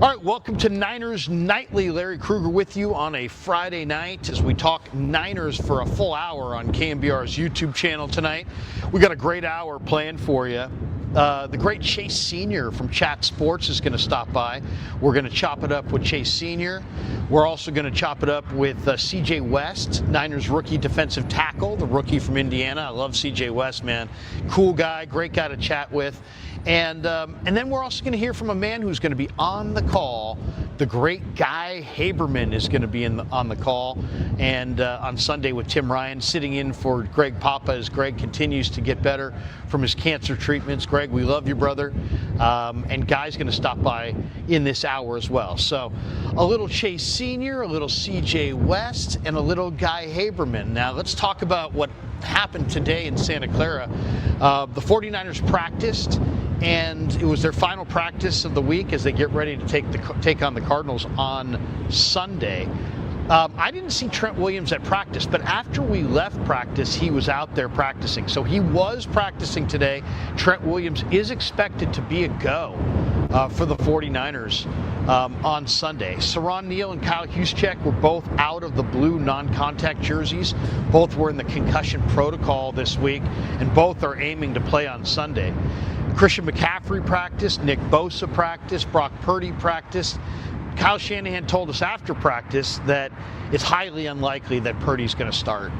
All right, welcome to Niners Nightly. Larry Krueger with you on a Friday night as we talk Niners for a full hour on KNBR's YouTube channel tonight. We got a great hour planned for you. The great Chase Sr. from Chat Sports is going to stop by. We're going to chop it up with Chase Sr. We're also going to chop it up with C.J. West, Niners rookie defensive tackle, the rookie from Indiana. I love C.J. West, man. Cool guy, great guy to chat with. And then we're also going to hear from a man who's going to be on the call. The great Guy Haberman is going to be on the call, and on Sunday with Tim Ryan, sitting in for Greg Papa as Greg continues to get better from his cancer treatments. Greg, we love you, brother. And Guy's going to stop by in this hour as well. So a little Chase Sr., a little C.J. West, and a little Guy Haberman. Now let's talk about what happened today in Santa Clara. The 49ers practiced, and it was their final practice of the week as they get ready to take on the Cardinals on Sunday. I didn't see Trent Williams at practice, but after we left practice, he was out there practicing. So he was practicing today. Trent Williams is expected to be a go for the 49ers on Sunday. Saron Neal and Kyle Juszczyk were both out of the blue non-contact jerseys. Both were in the concussion protocol this week, and both are aiming to play on Sunday. Christian McCaffrey practiced, Nick Bosa practiced, Brock Purdy practiced. Kyle Shanahan told us after practice that it's highly unlikely that Purdy's going to start.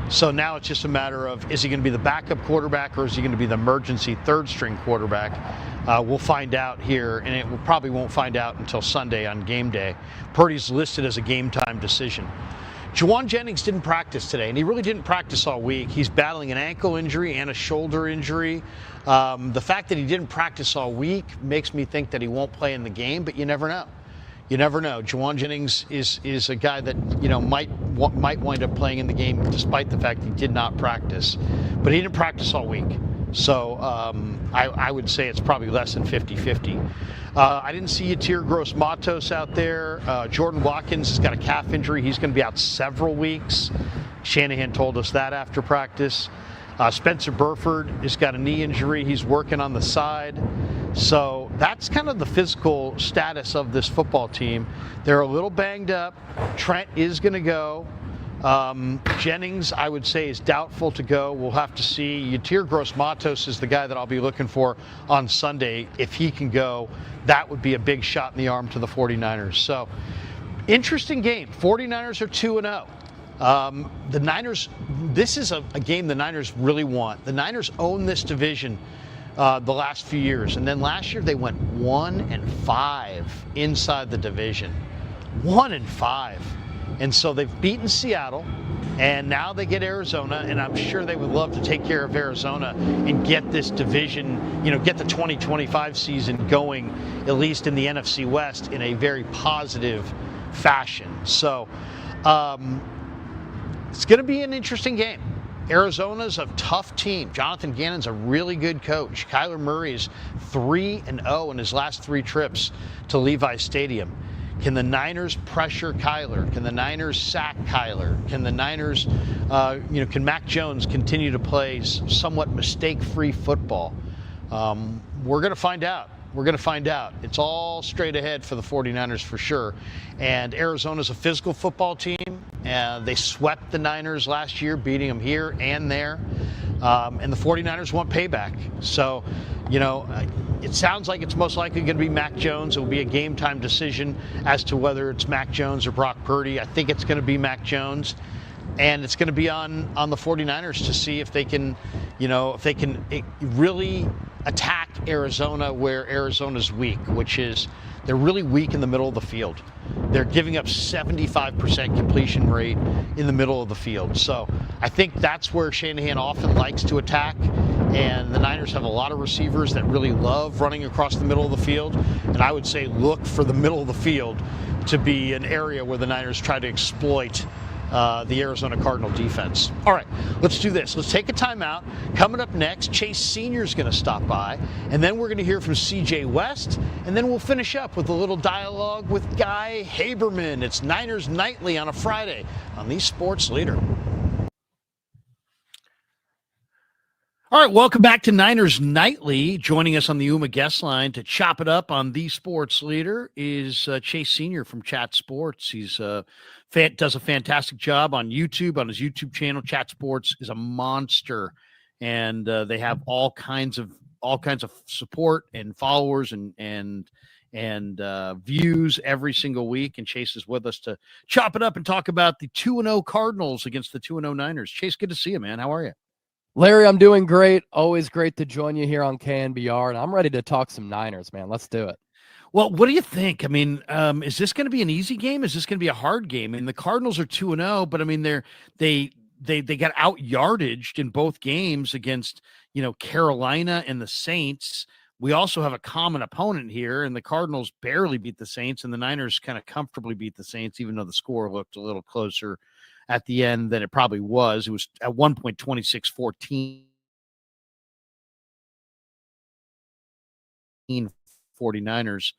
So now it's just a matter of, is he going to be the backup quarterback or is he going to be the emergency third-string quarterback? We'll find out here, and we probably won't find out until Sunday on game day. Purdy's listed as a game-time decision. Jauan Jennings didn't practice today, and he really didn't practice all week. He's battling an ankle injury and a shoulder injury. The fact that he didn't practice all week makes me think that he won't play in the game, but you never know. You never know. Jauan Jennings is a guy that, you know, might wind up playing in the game despite the fact he did not practice. But he didn't practice all week. So I would say it's probably less than 50-50. I didn't see Yetur Gross-Matos out there. Jordan Watkins has got a calf injury. He's going to be out several weeks. Shanahan told us that after practice. Spencer Burford has got a knee injury. He's working on the side. So that's kind of the physical status of this football team. They're a little banged up. Trent is going to go. Jennings, I would say, is doubtful to go. We'll have to see. Yetur Gross-Matos is the guy that I'll be looking for on Sunday. If he can go, that would be a big shot in the arm to the 49ers. So, interesting game. 49ers are 2-0. The Niners, this is a game the Niners really want. The Niners own this division the last few years. And then last year they went 1-5 inside the division. 1-5. And so they've beaten Seattle, and now they get Arizona, and I'm sure they would love to take care of Arizona and get this division, you know, get the 2025 season going, at least in the NFC West, in a very positive fashion. So it's going to be an interesting game. Arizona's a tough team. Jonathan Gannon's a really good coach. Kyler Murray is 3-0 in his last 3 trips to Levi's Stadium. Can the Niners pressure Kyler? Can the Niners sack Kyler? Can the Niners, can Mac Jones continue to play somewhat mistake-free football? We're going to find out. We're going to find out. It's all straight ahead for the 49ers for sure. And Arizona's a physical football team. They swept the Niners last year, beating them here and there. And the 49ers want payback. So, you know, it sounds like it's most likely going to be Mac Jones. It will be a game-time decision as to whether it's Mac Jones or Brock Purdy. I think it's going to be Mac Jones. And it's going to be on the 49ers to see if they can, really attack Arizona where Arizona's weak, which is they're really weak in the middle of the field. They're giving up 75% completion rate in the middle of the field. So I think that's where Shanahan often likes to attack. And the Niners have a lot of receivers that really love running across the middle of the field. And I would say look for the middle of the field to be an area where the Niners try to exploit the Arizona Cardinal defense. All right, let's do this. Let's take a timeout. Coming up next, Chase Sr. is going to stop by, and then we're going to hear from C.J. West, and then we'll finish up with a little dialogue with Guy Haberman. It's Niners Nightly on a Friday on the Sports Leader. All right, welcome back to Niners Nightly. Joining us on the UMA guest line to chop it up on the sports leader is Chase Senior from Chat Sports. He's does a fantastic job on YouTube, on his YouTube channel. Chat Sports is a monster, and they have all kinds of support and followers and views every single week. And Chase is with us to chop it up and talk about the 2-0 Cardinals against the 2-0 Niners. Chase, good to see you, man. How are you? Larry, I'm doing great. Always great to join you here on KNBR, and I'm ready to talk some Niners, man. Let's do it. Well, what do you think? I mean, is this going to be an easy game? Is this going to be a hard game? And the Cardinals are 2-0, but I mean, they got out yardaged in both games against, Carolina and the Saints. We also have a common opponent here, and the Cardinals barely beat the Saints, and the Niners kind of comfortably beat the Saints, even though the score looked a little closer at the end than it probably was. It was at one point 26-14. 49ers.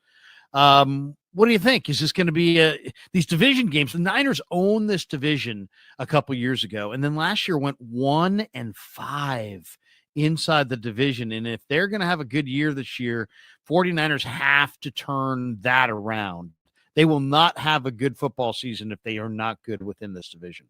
What do you think? Is this going to be these division games? The Niners owned this division a couple years ago, and then last year went 1-5 inside the division. And if they're going to have a good year this year, 49ers have to turn that around. They will not have a good football season if they are not good within this division.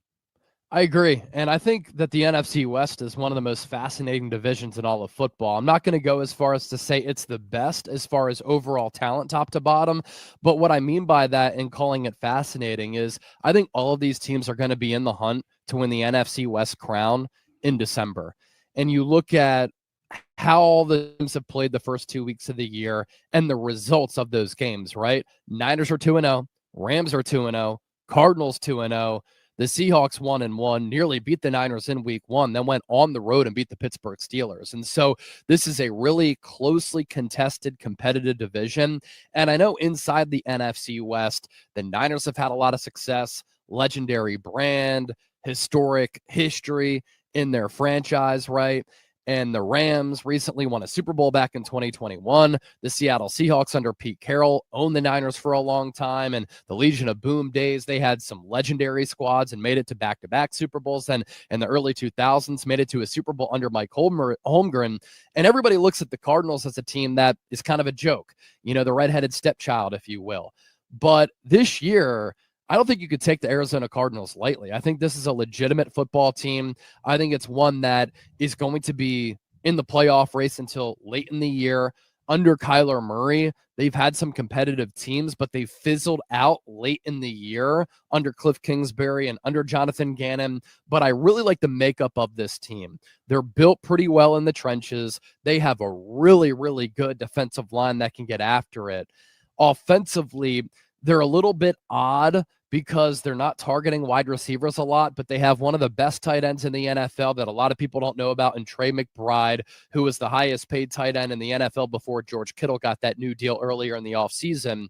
I agree. And I think that the NFC West is one of the most fascinating divisions in all of football. I'm not going to go as far as to say it's the best as far as overall talent top to bottom. But what I mean by that in calling it fascinating is I think all of these teams are going to be in the hunt to win the NFC West crown in December. And you look at how all the teams have played the first 2 weeks of the year and the results of those games, right? Niners are 2-0, Rams are 2-0, Cardinals 2-0. The Seahawks 1-1, nearly beat the Niners in week 1, then went on the road and beat the Pittsburgh Steelers. And so this is a really closely contested, competitive division. And I know inside the NFC West, the Niners have had a lot of success, legendary brand, historic history in their franchise, right? And the Rams recently won a Super Bowl back in 2021. The Seattle Seahawks under Pete Carroll owned the Niners for a long time. And the Legion of Boom days, they had some legendary squads and made it to back-to-back Super Bowls. Then in the early 2000s, made it to a Super Bowl under Mike Holmgren. And everybody looks at the Cardinals as a team that is kind of a joke, the redheaded stepchild, if you will. But this year, I don't think you could take the Arizona Cardinals lightly. I think this is a legitimate football team. I think it's one that is going to be in the playoff race until late in the year. Under Kyler Murray, they've had some competitive teams, but they fizzled out late in the year under Cliff Kingsbury and under Jonathan Gannon. But I really like the makeup of this team. They're built pretty well in the trenches. They have a really, really good defensive line that can get after it. Offensively, they're a little bit odd because they're not targeting wide receivers a lot, but they have one of the best tight ends in the NFL that a lot of people don't know about in Trey McBride, who was the highest paid tight end in the NFL before George Kittle got that new deal earlier in the offseason.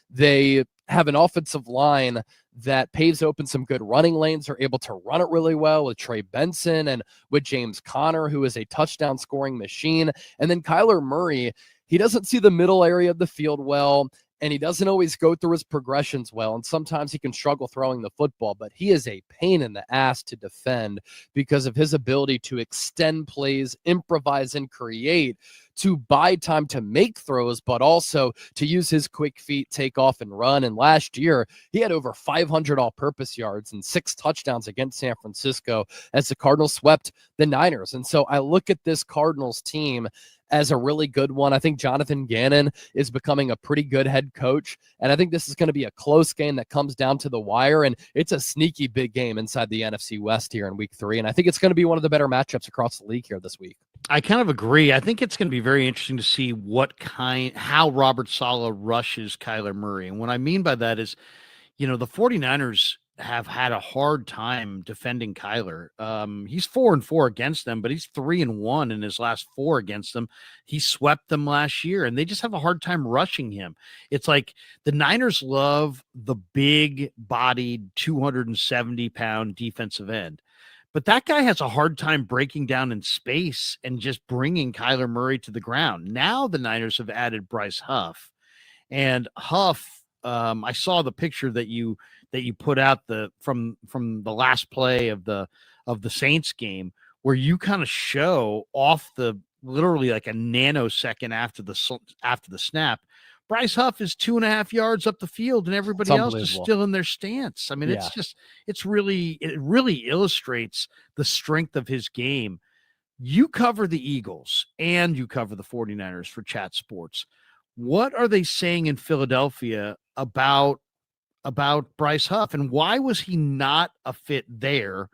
They have an offensive line that paves open some good running lanes. They're able to run it really well with Trey Benson and with James Conner, who is a touchdown scoring machine. And then Kyler Murray, he doesn't see the middle area of the field well, and he doesn't always go through his progressions well. And sometimes he can struggle throwing the football, but he is a pain in the ass to defend because of his ability to extend plays, improvise, and create, to buy time to make throws, but also to use his quick feet, take off and run. And last year, he had over 500 all-purpose yards and 6 touchdowns against San Francisco as the Cardinals swept the Niners. And so I look at this Cardinals team as a really good one. I think Jonathan Gannon is becoming a pretty good head coach, and I think this is going to be a close game that comes down to the wire, and it's a sneaky big game inside the NFC West here in week 3, and I think it's going to be one of the better matchups across the league here this week. I kind of agree. I think it's going to be very interesting to see how Robert Saleh rushes Kyler Murray. And what I mean by that is, the 49ers have had a hard time defending Kyler. He's 4-4 against them, but he's 3-1 in his last 4 against them. He swept them last year, and they just have a hard time rushing him. It's like the Niners love the big-bodied, 270-pound defensive end. But that guy has a hard time breaking down in space and just bringing Kyler Murray to the ground. Now the Niners have added Bryce Huff. And Huff, I saw the picture that you put out from the last play of the Saints game, where you kind of show off the literally like a nanosecond after the snap. Bryce Huff is 2.5 yards up the field and everybody else is still in their stance. I mean, Yeah. it really illustrates the strength of his game. You cover the Eagles and you cover the 49ers for Chat Sports. What are they saying in Philadelphia about Bryce Huff, and why was he not a fit there,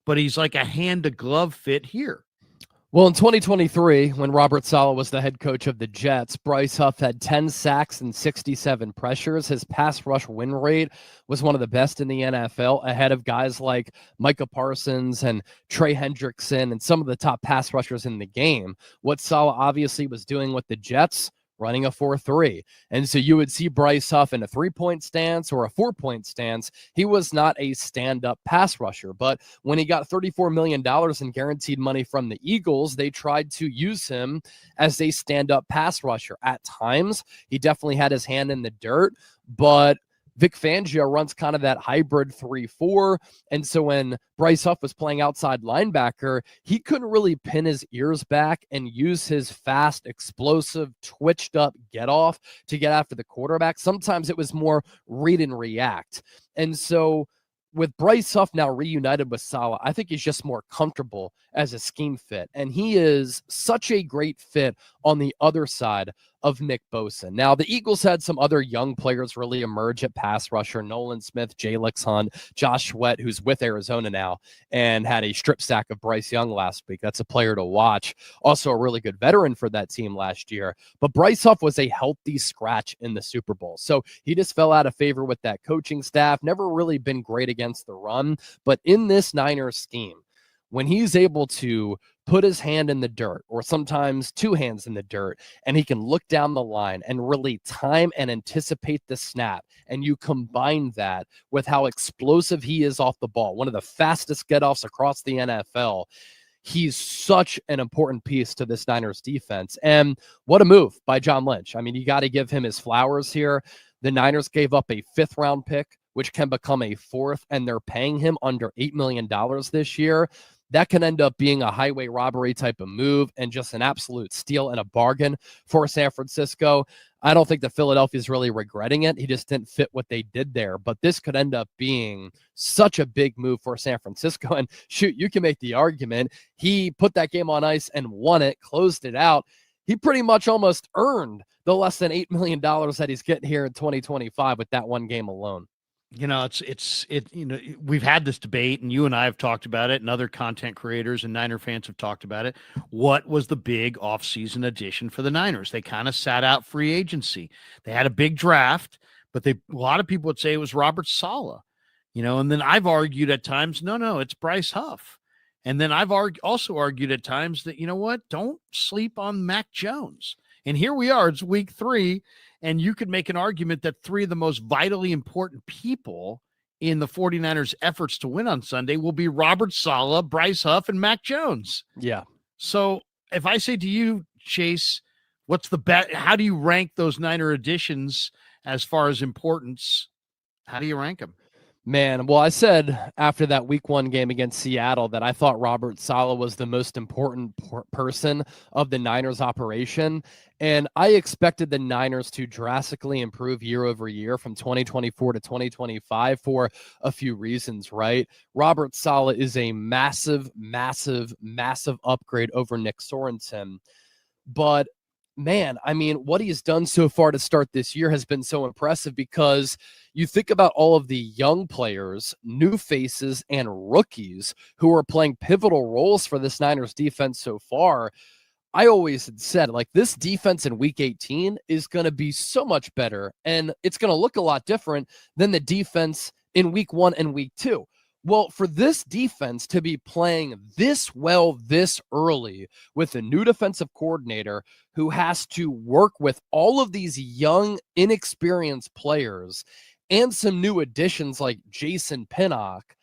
but he's like a hand to glove fit here? Well, in 2023, when Robert Saleh was the head coach of the Jets, Bryce Huff had 10 sacks and 67 pressures. His pass rush win rate was one of the best in the NFL, ahead of guys like Micah Parsons and Trey Hendrickson and some of the top pass rushers in the game. What Saleh obviously was doing with the Jets, running a 4-3. And so you would see Bryce Huff in a 3-point stance or a 4-point stance. He was not a stand-up pass rusher. But when he got $34 million in guaranteed money from the Eagles, they tried to use him as a stand-up pass rusher. At times, he definitely had his hand in the dirt, but Vic Fangio runs kind of that hybrid 3-4. And so when Bryce Huff was playing outside linebacker, he couldn't really pin his ears back and use his fast, explosive, twitched up get off to get after the quarterback. Sometimes it was more read and react. And so with Bryce Huff now reunited with Saleh, I think he's just more comfortable as a scheme fit. And he is such a great fit on the other side of Nick Bosa. Now, the Eagles had some other young players really emerge at pass rusher: Nolan Smith, Jalix Hunt, Josh Sweat, who's with Arizona now and had a strip sack of Bryce Young last week. That's a player to watch. Also a really good veteran for that team last year. But Bryce Huff was a healthy scratch in the Super Bowl. So he just fell out of favor with that coaching staff. Never really been great against the run. But in this Niners scheme, when he's able to put his hand in the dirt, or sometimes two hands in the dirt, and he can look down the line and really time and anticipate the snap, and you combine that with how explosive he is off the ball, one of the fastest get-offs across the NFL, he's such an important piece to this Niners defense. And what a move by John Lynch. I mean, you got to give him his flowers here. The Niners gave up a 5th-round pick, which can become a 4th, and they're paying him under $8 million this year. That can end up being a highway robbery type of move and just an absolute steal and a bargain for San Francisco. I don't think that Philadelphia is really regretting it. He just didn't fit what they did there. But this could end up being such a big move for San Francisco. And shoot, you can make the argument. He put that game on ice and won it, closed it out. He pretty much almost earned the less than $8 million that he's getting here in 2025 with that one game alone. You know, we've had this debate, and you and I have talked about it, and other content creators and Niner fans have talked about it. What was the big offseason addition for the Niners? They kind of sat out free agency. They had a big draft, but a lot of people would say it was Robert Saleh, and then I've argued at times, no, it's Bryce Huff. And then I've also argued at times that, don't sleep on Mac Jones. And here we are, it's week 3. And you could make an argument that 3 of the most vitally important people in the 49ers' efforts to win on Sunday will be Robert Saleh, Bryce Huff, and Mac Jones. Yeah. So if I say to you, Chase, what's the bet? How do you rank those Niner additions as far as importance? How do you rank them? Man, well, I said after that week 1 game against Seattle that I thought Robert Saleh was the most important person of the Niners operation. And I expected the Niners to drastically improve year over year from 2024 to 2025 for a few reasons, right? Robert Saleh is a massive, massive, massive upgrade over Nick Sorensen. But man, I mean, what he's done so far to start this year has been so impressive, because you think about all of the young players, new faces, and rookies who are playing pivotal roles for this Niners defense so far. I always had said, like, this defense in week 18 is going to be so much better, and it's going to look a lot different than the defense in week 1 and week 2. Well, for this defense to be playing this well this early with a new defensive coordinator who has to work with all of these young, inexperienced players and some new additions like Jason Pinnock,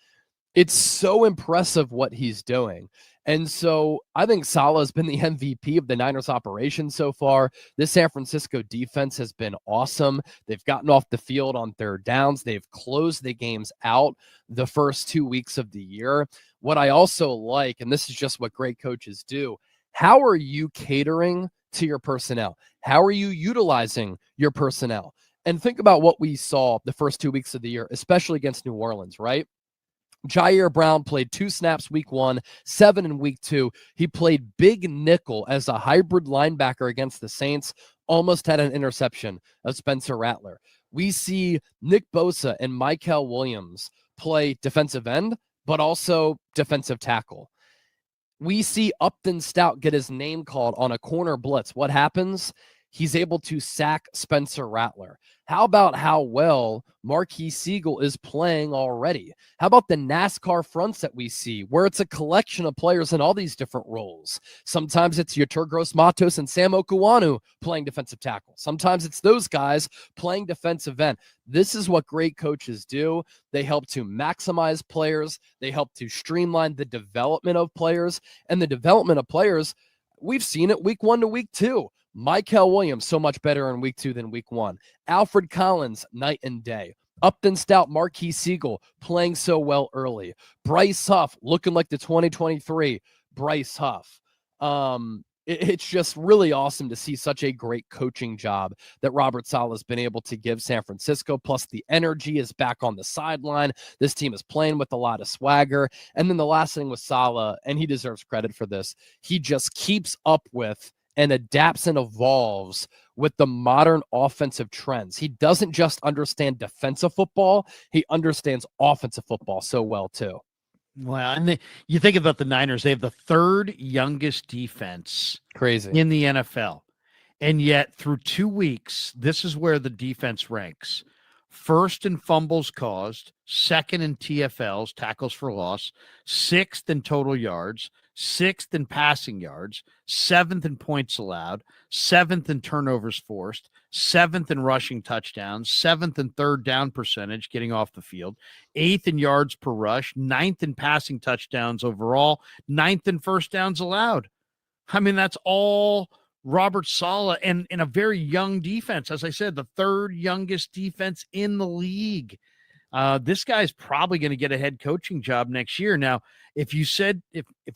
it's so impressive what he's doing. And so I think Saleh has been the MVP of the Niners operation so far. This San Francisco defense has been awesome. They've gotten off the field on third downs. They've closed the games out the first 2 weeks of the year. What I also like, and this is just what great coaches do, how are you catering to your personnel? How are you utilizing your personnel? And think about what we saw the first 2 weeks of the year, especially against New Orleans, right? Jair Brown played 2 snaps week 1, 7 in week 2. He played big nickel as a hybrid linebacker against the Saints, almost had an interception of Spencer Rattler. We see Nick Bosa and Mykel Williams play defensive end, but also defensive tackle. We see Upton Stout get his name called on a corner blitz. What happens? He's able to sack Spencer Rattler. How about how well Marquis Siegel is playing already? How about the NASCAR fronts that we see, where it's a collection of players in all these different roles? Sometimes it's Yetur Gross-Matos and Sam Okuanu playing defensive tackle. Sometimes it's those guys playing defensive end. This is what great coaches do. They help to maximize players. They help to streamline the development of players. And the development of players, we've seen it week 1 to week 2. Mykel Williams, so much better in week 2 than week 1. Alfred Collins, night and day. Upton Stout, Marquis Siegel, playing so well early. Bryce Huff, looking like the 2023 Bryce Huff. It's just really awesome to see such a great coaching job that Robert Saleh has been able to give San Francisco. Plus, the energy is back on the sideline. This team is playing with a lot of swagger. And then the last thing with Saleh, and he deserves credit for this, he just keeps up with and adapts and evolves with the modern offensive trends. He doesn't just understand defensive football, he understands offensive football so well too. Well, and you think about the Niners, they have the 3rd youngest defense in the NFL. And yet through 2 weeks, this is where the defense ranks. 1st in fumbles caused, 2nd in TFLs, tackles for loss, 6th in total yards, 6th in passing yards, 7th in points allowed, 7th in turnovers forced, 7th in rushing touchdowns, 7th in third down percentage getting off the field, 8th in yards per rush, 9th in passing touchdowns overall, 9th in first downs allowed. I mean, that's all Robert Saleh and in a very young defense. As I said, the 3rd youngest defense in the league. This guy's probably going to get a head coaching job next year. Now, if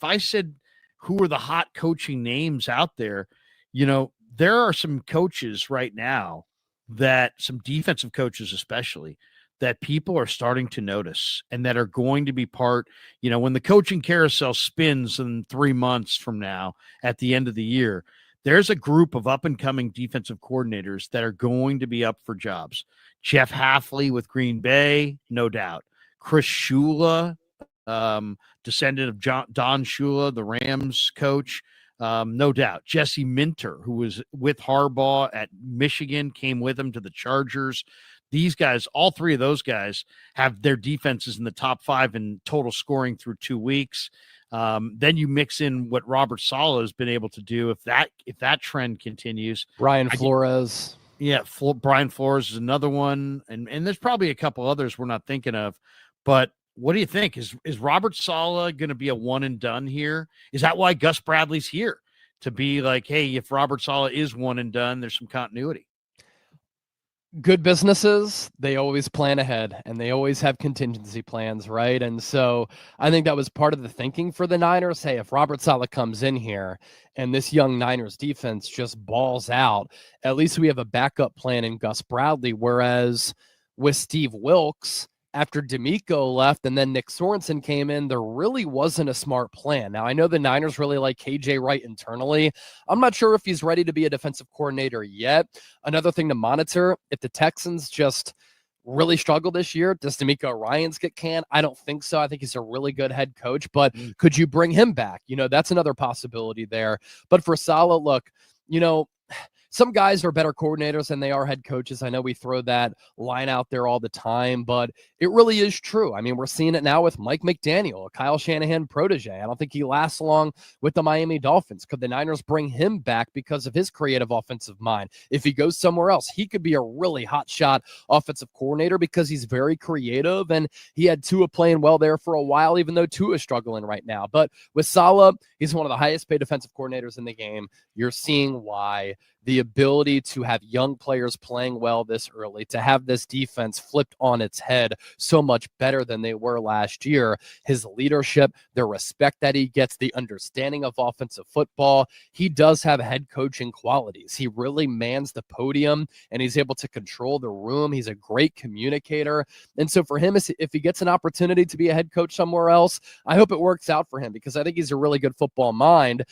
I said who are the hot coaching names out there, there are some coaches right now that some defensive coaches, especially, that people are starting to notice and that are going to be part, when the coaching carousel spins in 3 months from now at the end of the year, there's a group of up-and-coming defensive coordinators that are going to be up for jobs. Jeff Hafley with Green Bay, no doubt. Chris Shula, descendant of Don Shula, the Rams coach, no doubt. Jesse Minter, who was with Harbaugh at Michigan, came with him to the Chargers. These guys, all 3 of those guys, have their defenses in the top 5 in total scoring through 2 weeks. Then you mix in what Robert Saleh has been able to do. If that trend continues, Brian Flores. Brian Flores is another one. And there's probably a couple others we're not thinking of, but what do you think? Is Robert Saleh going to be a one and done here? Is that why Gus Bradley's here? To be like, hey, if Robert Saleh is one and done, there's some continuity. Good businesses, they always plan ahead and they always have contingency plans, right? And so I think that was part of the thinking for the Niners. Hey, if Robert Saleh comes in here and this young Niners defense just balls out, at least we have a backup plan in Gus Bradley. Whereas with Steve Wilks, after D'Amico left and then Nick Sorensen came in, there really wasn't a smart plan. Now, I know the Niners really like KJ Wright internally. I'm not sure if he's ready to be a defensive coordinator yet. Another thing to monitor, if the Texans just really struggle this year, does D'Amico Ryans get canned? I don't think so. I think he's a really good head coach, but could you bring him back? That's another possibility there. But for Saleh, look, some guys are better coordinators than they are head coaches. I know we throw that line out there all the time, but it really is true. I mean, we're seeing it now with Mike McDaniel, a Kyle Shanahan protege. I don't think he lasts long with the Miami Dolphins. Could the Niners bring him back because of his creative offensive mind? If he goes somewhere else, he could be a really hot shot offensive coordinator because he's very creative, and he had Tua playing well there for a while, even though Tua is struggling right now. But with Saleh, he's one of the highest paid defensive coordinators in the game. You're seeing why. The ability to have young players playing well this early, to have this defense flipped on its head so much better than they were last year, his leadership, the respect that he gets, the understanding of offensive football. He does have head coaching qualities. He really mans the podium, and he's able to control the room. He's a great communicator. And so for him, if he gets an opportunity to be a head coach somewhere else, I hope it works out for him because I think he's a really good football mind.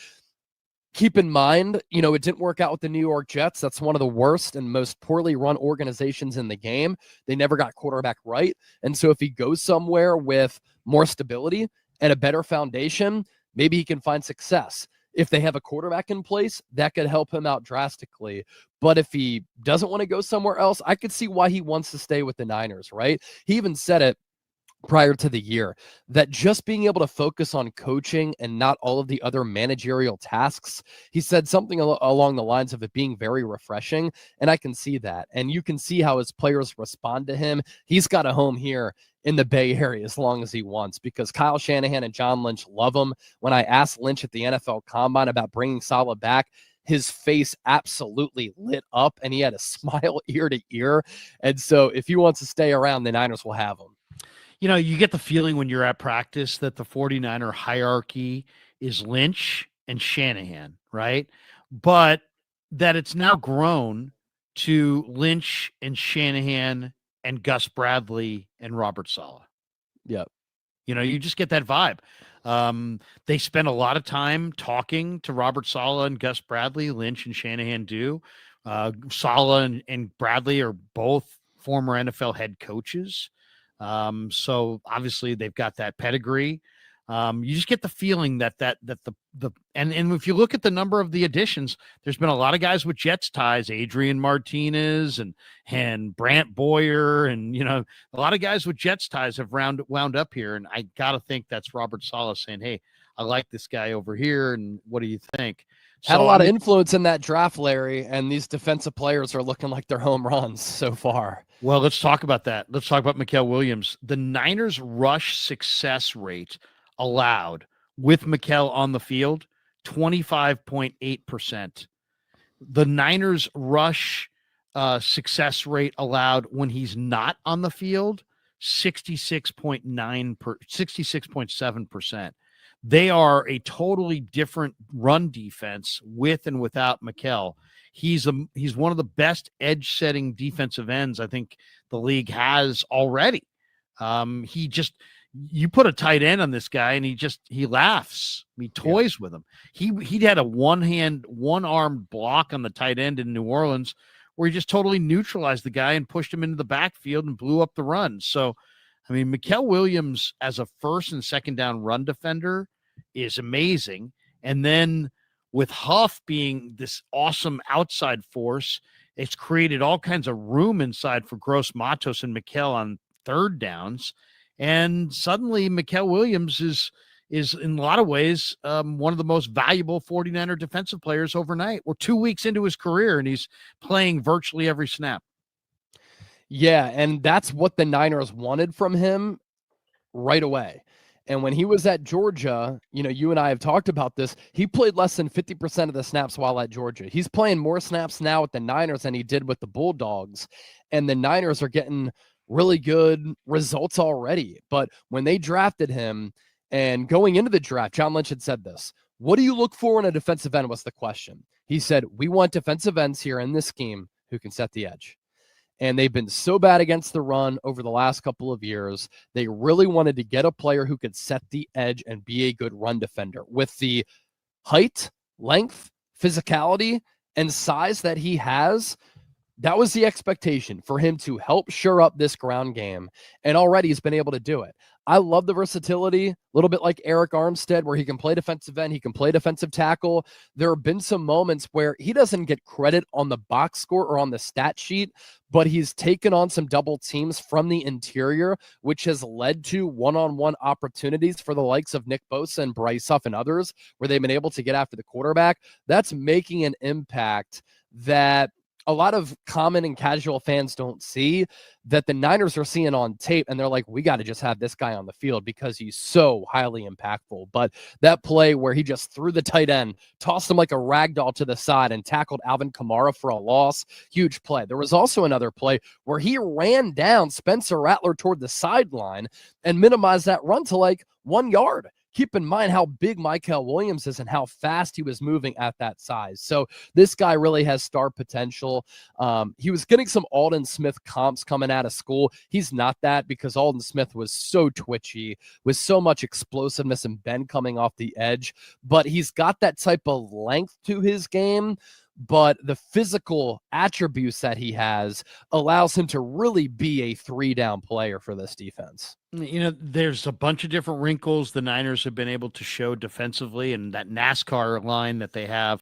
Keep in mind, it didn't work out with the New York Jets. That's one of the worst and most poorly run organizations in the game. They never got quarterback right. And so if he goes somewhere with more stability and a better foundation, maybe he can find success. If they have a quarterback in place, that could help him out drastically. But if he doesn't want to go somewhere else, I could see why he wants to stay with the Niners, right? He even said it prior to the year, that just being able to focus on coaching and not all of the other managerial tasks, he said something along the lines of it being very refreshing. And I can see that. And you can see how his players respond to him. He's got a home here in the Bay Area as long as he wants because Kyle Shanahan and John Lynch love him. When I asked Lynch at the NFL Combine about bringing Saleh back, his face absolutely lit up and he had a smile ear to ear. And so if he wants to stay around, the Niners will have him. You get the feeling when you're at practice that the 49er hierarchy is Lynch and Shanahan, right? But that it's now grown to Lynch and Shanahan and Gus Bradley and Robert Saleh. Yep. You just get that vibe. They spend a lot of time talking to Robert Saleh and Gus Bradley. Lynch and Shanahan do. Saleh and Bradley are both former NFL head coaches. So obviously they've got that pedigree. You just get the feeling that if you look at the number of the additions, there's been a lot of guys with Jets ties, Adrian Martinez and Brant Boyer, and a lot of guys with Jets ties have wound up here. And I got to think that's Robert Saleh saying, "Hey, I like this guy over here, and what do you think?" Had a lot of influence in that draft, Larry, and these defensive players are looking like they're home runs so far. Well, let's talk about that. Let's talk about Mikael Williams. The Niners' rush success rate allowed with Mikael on the field, 25.8%. The Niners' rush success rate allowed when he's not on the field, 66.7%. They are a totally different run defense with and without Mikael. He's one of the best edge-setting defensive ends I think the league has already. You put a tight end on this guy, and he laughs. He toys with him. He had a one-armed block on the tight end in New Orleans where he just totally neutralized the guy and pushed him into the backfield and blew up the run. So, I mean, Mikael Williams as a first and second down run defender is amazing. And then with Huff being this awesome outside force, it's created all kinds of room inside for Gross Matos and Mikael on third downs. And suddenly Mikael Williams is in a lot of ways one of the most valuable 49er defensive players overnight. We're 2 weeks into his career, and he's playing virtually every snap. Yeah, and that's what the Niners wanted from him right away. And when he was at Georgia, you and I have talked about this, he played less than 50% of the snaps while at Georgia. He's playing more snaps now with the Niners than he did with the Bulldogs. And the Niners are getting really good results already. But when they drafted him and going into the draft, John Lynch had said this, "What do you look for in a defensive end?" was the question. He said, "We want defensive ends here in this scheme who can set the edge." And they've been so bad against the run over the last couple of years. They really wanted to get a player who could set the edge and be a good run defender with the height, length, physicality, and size that he has. That was the expectation for him to help shore up this ground game. And already he's been able to do it. I love the versatility, a little bit like Eric Armstead, where he can play defensive end, he can play defensive tackle. There have been some moments where he doesn't get credit on the box score or on the stat sheet, but he's taken on some double teams from the interior, which has led to one-on-one opportunities for the likes of Nick Bosa and Bryce Huff and others, where they've been able to get after the quarterback. That's making an impact that a lot of common and casual fans don't see, that the Niners are seeing on tape, and they're like, we got to just have this guy on the field because he's so highly impactful. But that play where he just threw the tight end, tossed him like a rag doll to the side, and tackled Alvin Kamara for a loss, huge play. There was also another play where he ran down Spencer Rattler toward the sideline and minimized that run to like 1 yard. Keep in mind how big Michael Williams is and how fast he was moving at that size. So this guy really has star potential. He was getting some Aldon Smith comps coming out of school. He's not that, because Aldon Smith was so twitchy, with so much explosiveness and bend coming off the edge. But he's got that type of length to his game. But the physical attributes that he has allows him to really be a 3-down player for this defense. You know, there's a bunch of different wrinkles the Niners have been able to show defensively, and that NASCAR line that they have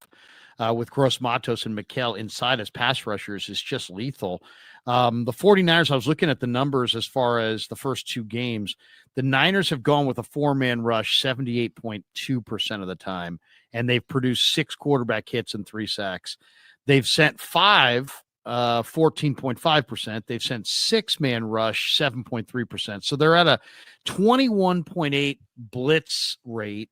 with Gross Matos and McHale inside as pass rushers is just lethal. The 49ers, I was looking at the numbers as far as the first 2 games. The Niners have gone with a 4-man rush 78.2% of the time, and they've produced 6 quarterback hits and 3 sacks. They've sent 5, 14.5%. They've sent 6-man rush 7.3%. So they're at a 21.8 blitz rate,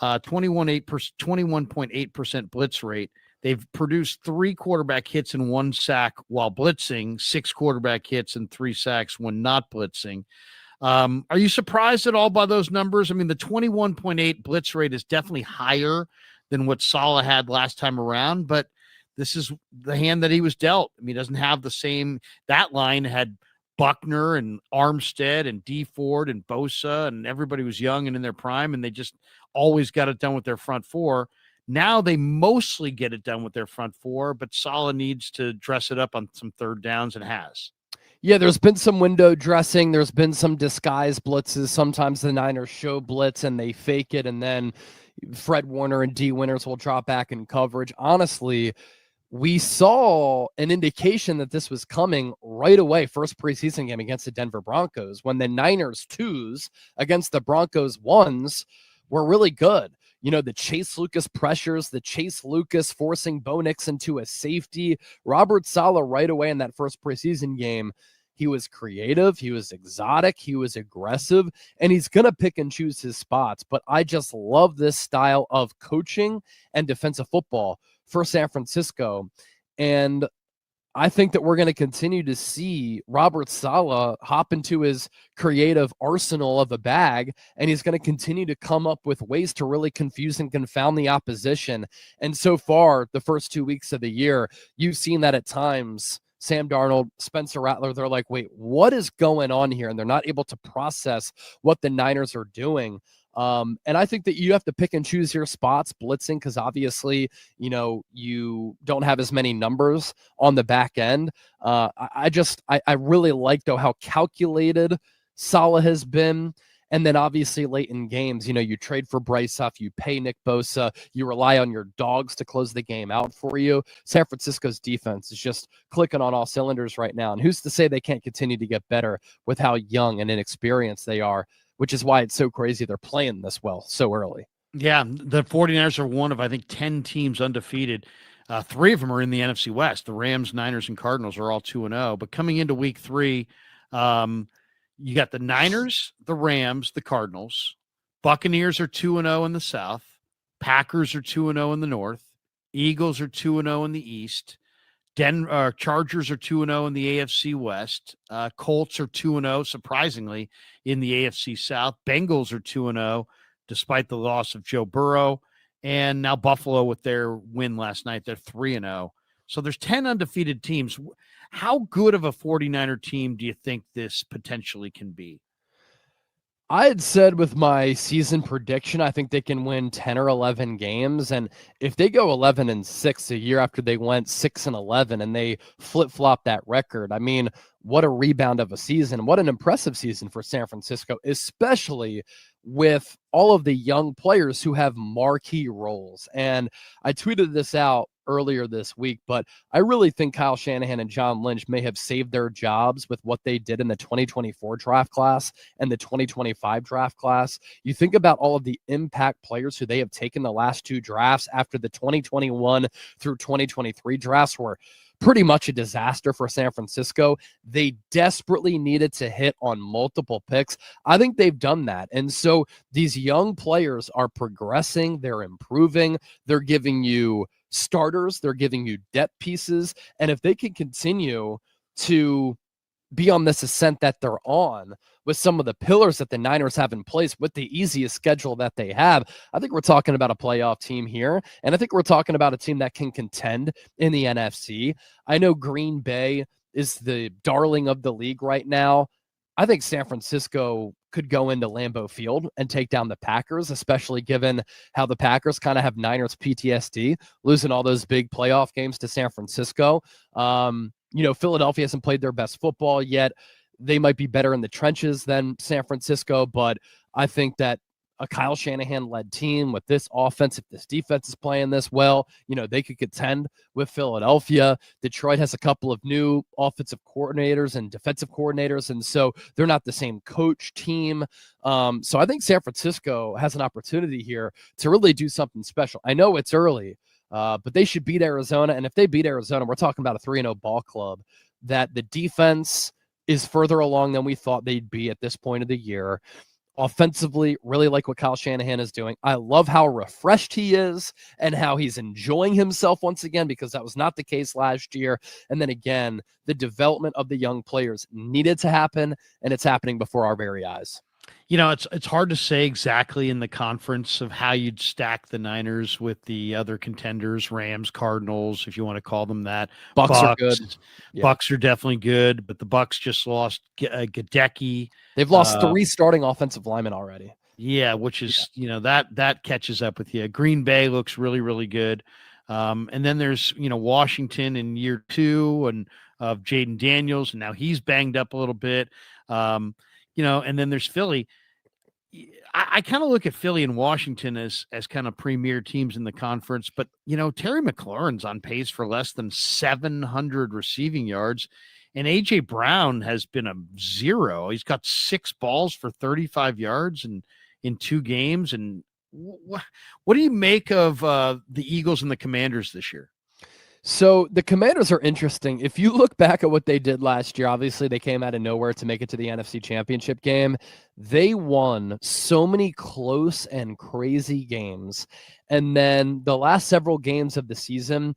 21.8% blitz rate. They've produced 3 quarterback hits and 1 sack while blitzing, 6 quarterback hits and 3 sacks when not blitzing. Are you surprised at all by those numbers? I mean, the 21.8 blitz rate is definitely higher than what Saleh had last time around, but this is the hand that he was dealt. I mean, he doesn't have the same. That line had Buckner and Armstead and D Ford and Bosa, and everybody was young and in their prime, and they just always got it done with their front 4. Now they mostly get it done with their front 4, but Saleh needs to dress it up on some third downs and has. Yeah, there's been some window dressing. There's been some disguise blitzes. Sometimes the Niners show blitz and they fake it, and then Fred Warner and D Winters will drop back in coverage. Honestly, we saw an indication that this was coming right away. First preseason game against the Denver Broncos, when the Niners 2s against the Broncos 1s were really good. You know, the Chase Lucas pressures, the Chase Lucas forcing Bo Nix into a safety. Robert Saleh right away in that first preseason game, he was creative, he was exotic, he was aggressive, and he's going to pick and choose his spots. But I just love this style of coaching and defensive football for San Francisco. And I think that we're going to continue to see Robert Saleh hop into his creative arsenal of a bag, and he's going to continue to come up with ways to really confuse and confound the opposition. And so far, the first 2 weeks of the year, you've seen that at times. Sam Darnold, Spencer Rattler, they're like, wait, what is going on here? And they're not able to process what the Niners are doing. And I think that you have to pick and choose your spots blitzing, because obviously, you know, you don't have as many numbers on the back end. I really like, though, how calculated Saleh has been. And then obviously late in games, you know, you trade for Bryce Huff, you pay Nick Bosa, you rely on your dogs to close the game out for you. San Francisco's defense is just clicking on all cylinders right now. And who's to say they can't continue to get better with how young and inexperienced they are, which is why it's so crazy they're playing this well so early. Yeah, the 49ers are one of, I think, 10 teams undefeated. 3 of them are in the NFC West. The Rams, Niners, and Cardinals are all 2-0. But coming into week 3, you got the Niners, the Rams, the Cardinals. Buccaneers are 2-0 in the South. Packers are 2-0 in the North. Eagles are 2-0 in the East. Chargers are 2-0 in the AFC West. Colts are 2-0, surprisingly, in the AFC South. Bengals are 2-0, despite the loss of Joe Burrow. And now Buffalo, with their win last night, they're 3-0. So there's 10 undefeated teams. How good of a 49er team do you think this potentially can be? I had said with my season prediction, I think they can win 10 or 11 games. And if they go 11-6 a year after they went 6-11 and they flip flop that record, I mean, what a rebound of a season. What an impressive season for San Francisco, especially with all of the young players who have marquee roles. And I tweeted this out earlier this week, but I really think Kyle Shanahan and John Lynch may have saved their jobs with what they did in the 2024 draft class and the 2025 draft class. You think about all of the impact players who they have taken the last two drafts after the 2021 through 2023 drafts were pretty much a disaster for San Francisco. They desperately needed to hit on multiple picks. I think they've done that. And so these young players are progressing, they're improving, they're giving you starters, they're giving you depth pieces. And if they can continue to be on this ascent that they're on with some of the pillars that the Niners have in place with the easiest schedule that they have, I think we're talking about a playoff team here. And I think we're talking about a team that can contend in the NFC. I know Green Bay is the darling of the league right now. I think San Francisco could go into Lambeau Field and take down the Packers, especially given how the Packers kind of have Niners PTSD, losing all those big playoff games to San Francisco. Philadelphia hasn't played their best football yet. They might be better in the trenches than San Francisco, but I think that a Kyle Shanahan-led team with this offense, if this defense is playing this well, they could contend with Philadelphia. Detroit has a couple of new offensive coordinators and defensive coordinators, and so they're not the same coach team. So I think San Francisco has an opportunity here to really do something special. I know it's early, but they should beat Arizona, and if they beat Arizona, we're talking about a 3-0 ball club, that the defense is further along than we thought they'd be at this point of the year. Offensively, really like what Kyle Shanahan is doing. I love how refreshed he is and how he's enjoying himself once again, because that was not the case last year. And then again, the development of the young players needed to happen, and it's happening before our very eyes. It's hard to say exactly in the conference of how you'd stack the Niners with the other contenders, Rams, Cardinals, if you want to call them that. Bucks are good. Yeah. Bucks are definitely good, but the Bucks just lost Gadecki. They've lost 3 starting offensive linemen already. Yeah, which is, that catches up with you. Green Bay looks really, really good. And then there's, Washington in year 2 and of Jaden Daniels, and now he's banged up a little bit. And then there's Philly. I kind of look at Philly and Washington as kind of premier teams in the conference, but Terry McLaurin's on pace for less than 700 receiving yards, and AJ Brown has been a 0. He's got 6 balls for 35 yards in 2 games. And what do you make of the Eagles and the Commanders this year? So the Commanders are interesting. If you look back at what they did last year, obviously they came out of nowhere to make it to the NFC Championship game. They won so many close and crazy games. And then the last several games of the season,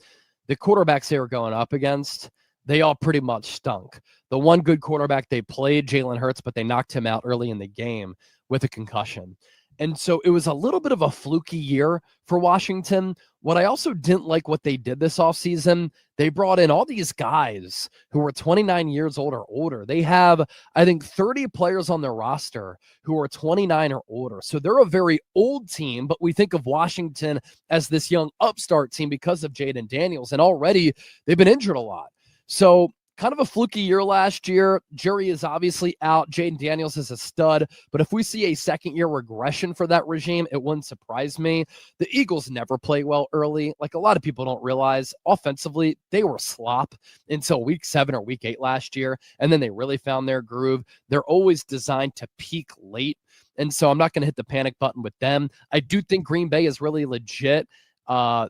the quarterbacks they were going up against, they all pretty much stunk. The one good quarterback they played, Jalen Hurts, but they knocked him out early in the game with a concussion. And so it was a little bit of a fluky year for Washington. What I also didn't like what they did this offseason, they brought in all these guys who were 29 years old or older. They have, I think, 30 players on their roster who are 29 or older. So they're a very old team, but we think of Washington as this young upstart team because of Jaden Daniels. And already they've been injured a lot. So kind of a fluky year last year. Jury is obviously out. Jaden Daniels is a stud. But if we see a second-year regression for that regime, it wouldn't surprise me. The Eagles never play well early. Like a lot of people don't realize, offensively, they were slop until week 7 or week 8 last year. And then they really found their groove. They're always designed to peak late. And so I'm not going to hit the panic button with them. I do think Green Bay is really legit.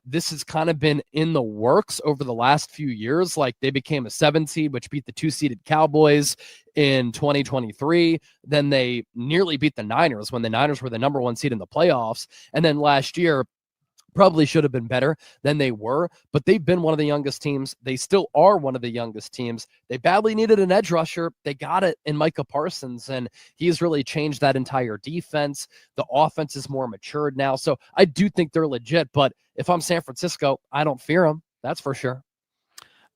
This has kind of been in the works over the last few years. Like they became a 7 seed, which beat the 2-seeded Cowboys in 2023. Then they nearly beat the Niners when the Niners were the number 1 seed in the playoffs. And then last year, probably should have been better than they were, but they've been one of the youngest teams. They still are one of the youngest teams. They badly needed an edge rusher. They got it in Micah Parsons, and he's really changed that entire defense. The offense is more matured now. So I do think they're legit, but if I'm San Francisco, I don't fear them. That's for sure.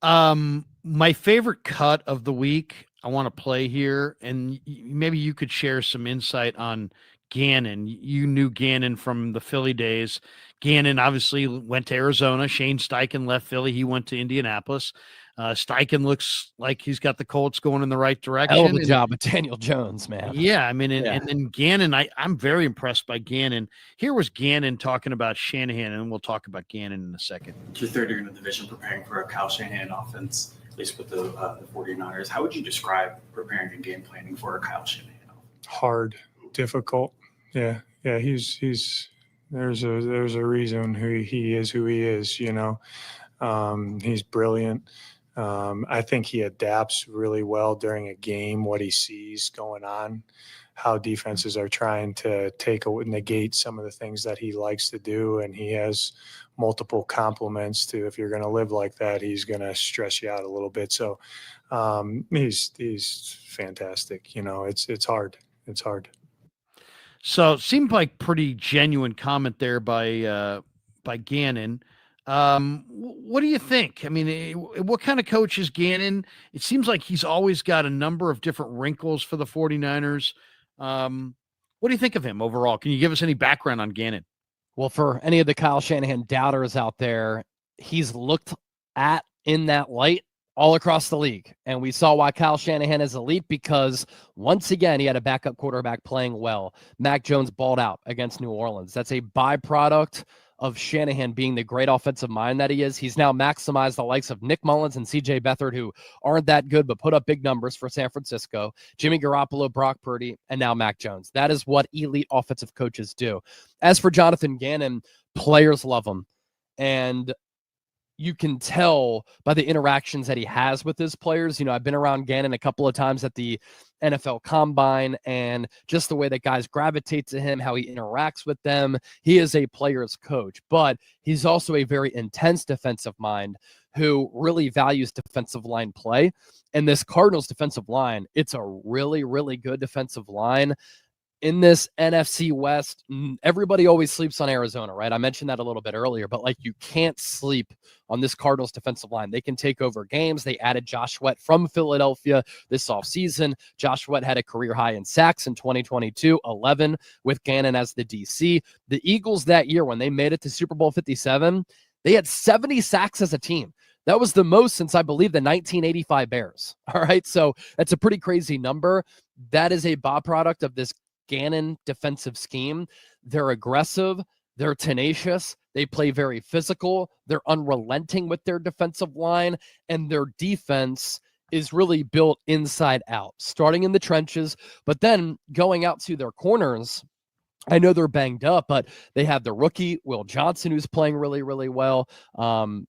My favorite cut of the week I want to play here, and maybe you could share some insight on Gannon. You knew Gannon from the Philly days. Gannon obviously went to Arizona. Shane Steichen left Philly. He went to Indianapolis. Steichen looks like he's got the Colts going in the right Hell of direction. a job with Daniel Jones, man. Yeah, I mean, Yeah. and then Gannon, I'm very impressed by Gannon. Here was Gannon talking about Shanahan, and we'll talk about Gannon in a second. It's your third year in the division, preparing for a Kyle Shanahan offense, at least with the 49ers. How would you describe preparing and game planning for a Kyle Shanahan offense? Hard, difficult. Yeah. He's there's a reason he is who he is. You know, he's brilliant. I think he adapts really well during a game, what he sees going on, how defenses are trying to negate some of the things that he likes to do. And he has multiple compliments to, if you're going to live like that, he's going to stress you out a little bit. So he's fantastic. You know, it's hard. It's hard. So it seemed like pretty genuine comment there by Gannon. What do you think? I mean, what kind of coach is Gannon? It seems like he's always got a number of different wrinkles for the 49ers. What do you think of him overall? Can you give us any background on Gannon? Well, for any of the Kyle Shanahan doubters out there, he's looked at in that light all across the league. And we saw why Kyle Shanahan is elite, because once again, he had a backup quarterback playing well. Mac Jones balled out against New Orleans. That's a byproduct of Shanahan being the great offensive mind that he is. He's now maximized the likes of Nick Mullins and CJ Beathard, who aren't that good, but put up big numbers for San Francisco, Jimmy Garoppolo, Brock Purdy, and now Mac Jones. That is what elite offensive coaches do. As for Jonathan Gannon, players love him. And you can tell by the interactions that he has with his players. You know, I've been around Gannon a couple of times at the NFL Combine, and just the way that guys gravitate to him, how he interacts with them. He is a player's coach, but he's also a very intense defensive mind who really values defensive line play. And this Cardinals defensive line, it's a really, really good defensive line. In this NFC West, everybody always sleeps on Arizona, right? I mentioned that a little bit earlier, but like, you can't sleep on this Cardinals defensive line. They can take over games. They added Josh Sweat from Philadelphia this offseason. Josh Sweat had a career high in sacks in 2022, 11 with Gannon as the DC. The Eagles that year, when they made it to Super Bowl 57, they had 70 sacks as a team. That was the most since, I believe, the 1985 Bears. All right, so that's a pretty crazy number. That is a byproduct of this Gannon defensive scheme. They're aggressive, they're tenacious, they play very physical, they're unrelenting with their defensive line, and their defense is really built inside out, starting in the trenches, but then going out to their corners. I know they're banged up, but they have the rookie, Will Johnson, who's playing really, really well.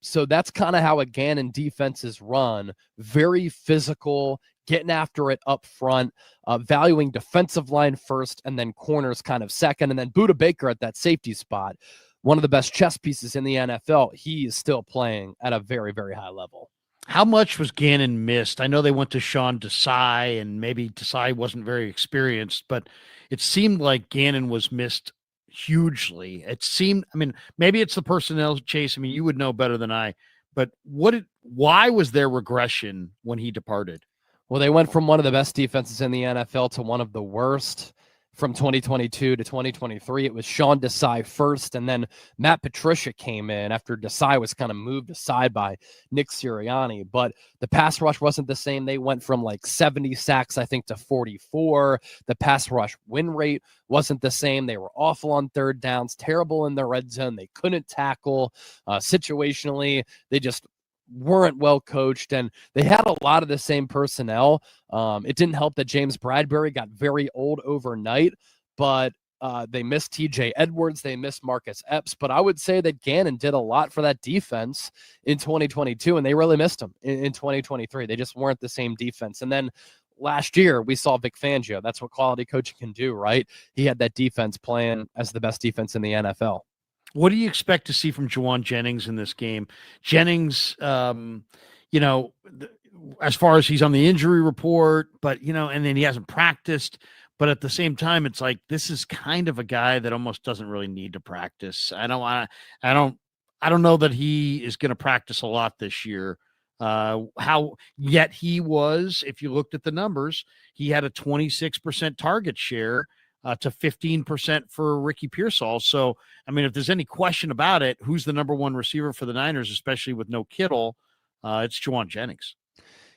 So that's kind of how a Gannon defense is run. Very physical, getting after it up front, valuing defensive line first, and then corners kind of second. And then Budda Baker at that safety spot, one of the best chess pieces in the NFL. He is still playing at a very, very high level. How much was Gannon missed? I know they went to Sean Desai, and maybe Desai wasn't very experienced, but it seemed like Gannon was missed hugely. It seemed, I mean, maybe it's the personnel chase. I mean, you would know better than I, but why was there regression when he departed? Well, they went from one of the best defenses in the NFL to one of the worst. From 2022 to 2023, it was Sean Desai first, and then Matt Patricia came in after Desai was kind of moved aside by Nick Sirianni. But the pass rush wasn't the same. They went from like 70 sacks, I think, to 44. The pass rush win rate wasn't the same. They were awful on third downs, terrible in the red zone. They couldn't tackle situationally. They just weren't well coached, and they had a lot of the same personnel. It didn't help that James Bradbury got very old overnight, but they missed TJ Edwards, they missed Marcus Epps. But I would say that Gannon did a lot for that defense in 2022, and they really missed him in 2023. They just weren't the same defense. And then last year we saw Vic Fangio. That's what quality coaching can do, right? He had that defense playing as the best defense in the NFL. What do you expect to see from Juwan Jennings in this game? Jennings, you know, as far as he's on the injury report, but, you know, and then he hasn't practiced. But at the same time, it's like, this is kind of a guy that almost doesn't really need to practice. I don't know that he is going to practice a lot this year. Yet he was, if you looked at the numbers, he had a 26% target share to 15% for Ricky Pearsall. So, I mean, if there's any question about it, who's the number one receiver for the Niners, especially with no Kittle? It's Juwan Jennings.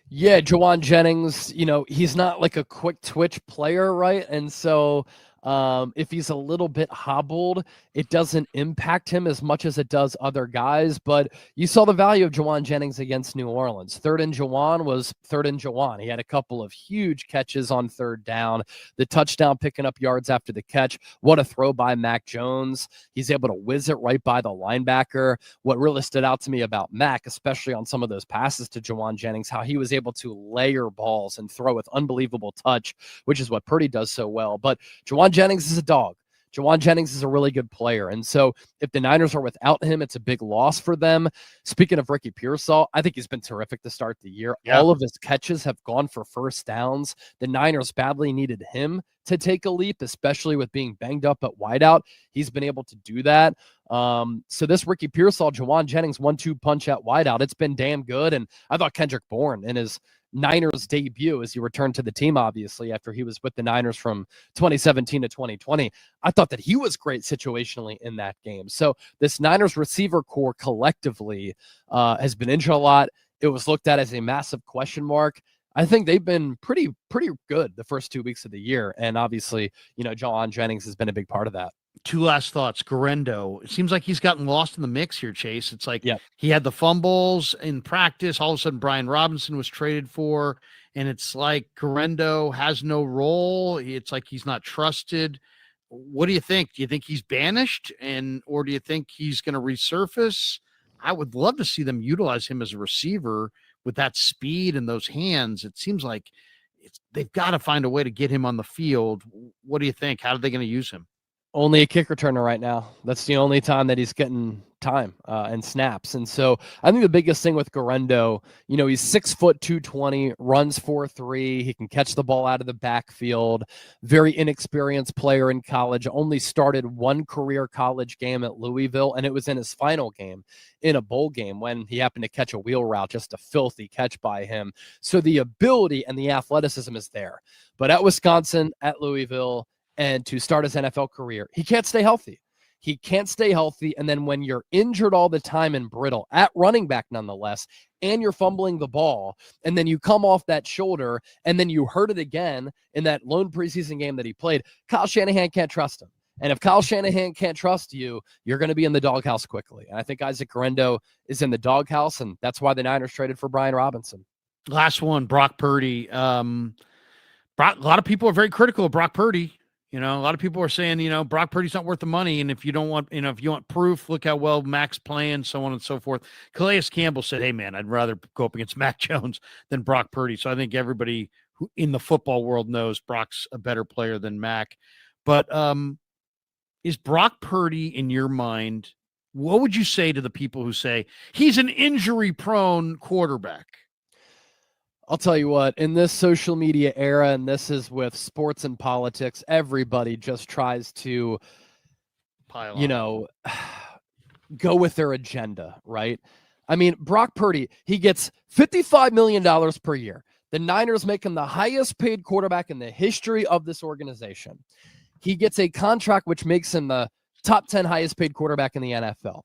Yeah, Juwan Jennings, he's not like a quick twitch player, right? And so if he's a little bit hobbled, it doesn't impact him as much as it does other guys. But you saw the value of Juwan Jennings against New Orleans. Third and Juwan was third and Juwan. He had a couple of huge catches on third down, the touchdown picking up yards after the catch. What a throw by Mac Jones. He's able to whiz it right by the linebacker. What really stood out to me about Mac, especially on some of those passes to Juwan Jennings, how he was able to layer balls and throw with unbelievable touch, which is what Purdy does so well. But Juwan Jennings is a dog. Juwan Jennings is a really good player. And so if the Niners are without him, it's a big loss for them. Speaking of Ricky Pearsall, I think he's been terrific to start the year. Yeah. All of his catches have gone for first downs. The Niners badly needed him to take a leap, especially with being banged up at wideout. He's been able to do that. So this Ricky Pearsall, Juwan Jennings 1-2 punch at wideout, it's been damn good. And I thought Kendrick Bourne in his Niners debut as he returned to the team, obviously, after he was with the Niners from 2017 to 2020. I thought that he was great situationally in that game. So this Niners receiver core collectively has been injured a lot. It was looked at as a massive question mark. I think they've been pretty good the first 2 weeks of the year. And obviously, Juwan Jennings has been a big part of that. Two last thoughts. Guerendo, it seems like he's gotten lost in the mix here, Chase. It's like he had the fumbles in practice. All of a sudden, Brian Robinson was traded for, and it's like Guerendo has no role. It's like he's not trusted. What do you think? Do you think he's banished, or do you think he's going to resurface? I would love to see them utilize him as a receiver with that speed and those hands. It seems like they've got to find a way to get him on the field. What do you think? How are they going to use him? Only a kick returner right now. That's the only time that he's getting time and snaps. And so I think the biggest thing with Guerendo, he's 6 foot 220, runs 4.3. He can catch the ball out of the backfield. Very inexperienced player in college. Only started one career college game at Louisville, and it was in his final game in a bowl game when he happened to catch a wheel route, just a filthy catch by him. So the ability and the athleticism is there. But at Wisconsin, at Louisville, and to start his NFL career, he can't stay healthy. He can't stay healthy. And then when you're injured all the time and brittle at running back, nonetheless, and you're fumbling the ball, and then you come off that shoulder, and then you hurt it again in that lone preseason game that he played, Kyle Shanahan can't trust him. And if Kyle Shanahan can't trust you, you're going to be in the doghouse quickly. And I think Isaac Guerendo is in the doghouse, and that's why the Niners traded for Brian Robinson. Last one, Brock Purdy. A lot of people are very critical of Brock Purdy. A lot of people are saying, Brock Purdy's not worth the money. And if you don't want, if you want proof, look how well Mac's playing, so on and so forth. Calais Campbell said, hey, man, I'd rather go up against Mac Jones than Brock Purdy. So I think everybody who in the football world knows Brock's a better player than Mac. But is Brock Purdy, in your mind, what would you say to the people who say he's an injury-prone quarterback? I'll tell you what, in this social media era, and this is with sports and politics, everybody just tries to, go with their agenda, right? I mean, Brock Purdy, he gets $55 million per year. The Niners make him the highest paid quarterback in the history of this organization. He gets a contract which makes him the top 10 highest paid quarterback in the NFL.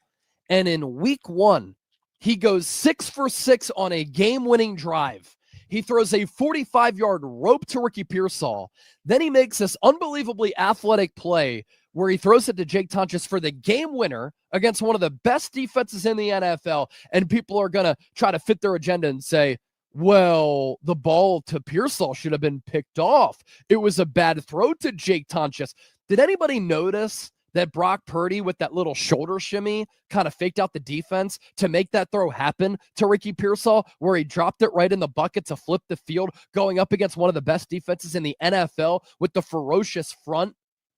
And in week 1, he goes 6 for 6 on a game-winning drive. He throws a 45-yard rope to Ricky Pearsall. Then he makes this unbelievably athletic play where he throws it to Jake Tunches for the game winner against one of the best defenses in the NFL. And people are going to try to fit their agenda and say, well, the ball to Pearsall should have been picked off. It was a bad throw to Jake Tunches. Did anybody notice that Brock Purdy with that little shoulder shimmy kind of faked out the defense to make that throw happen to Ricky Pearsall, where he dropped it right in the bucket to flip the field, going up against one of the best defenses in the NFL with the ferocious front?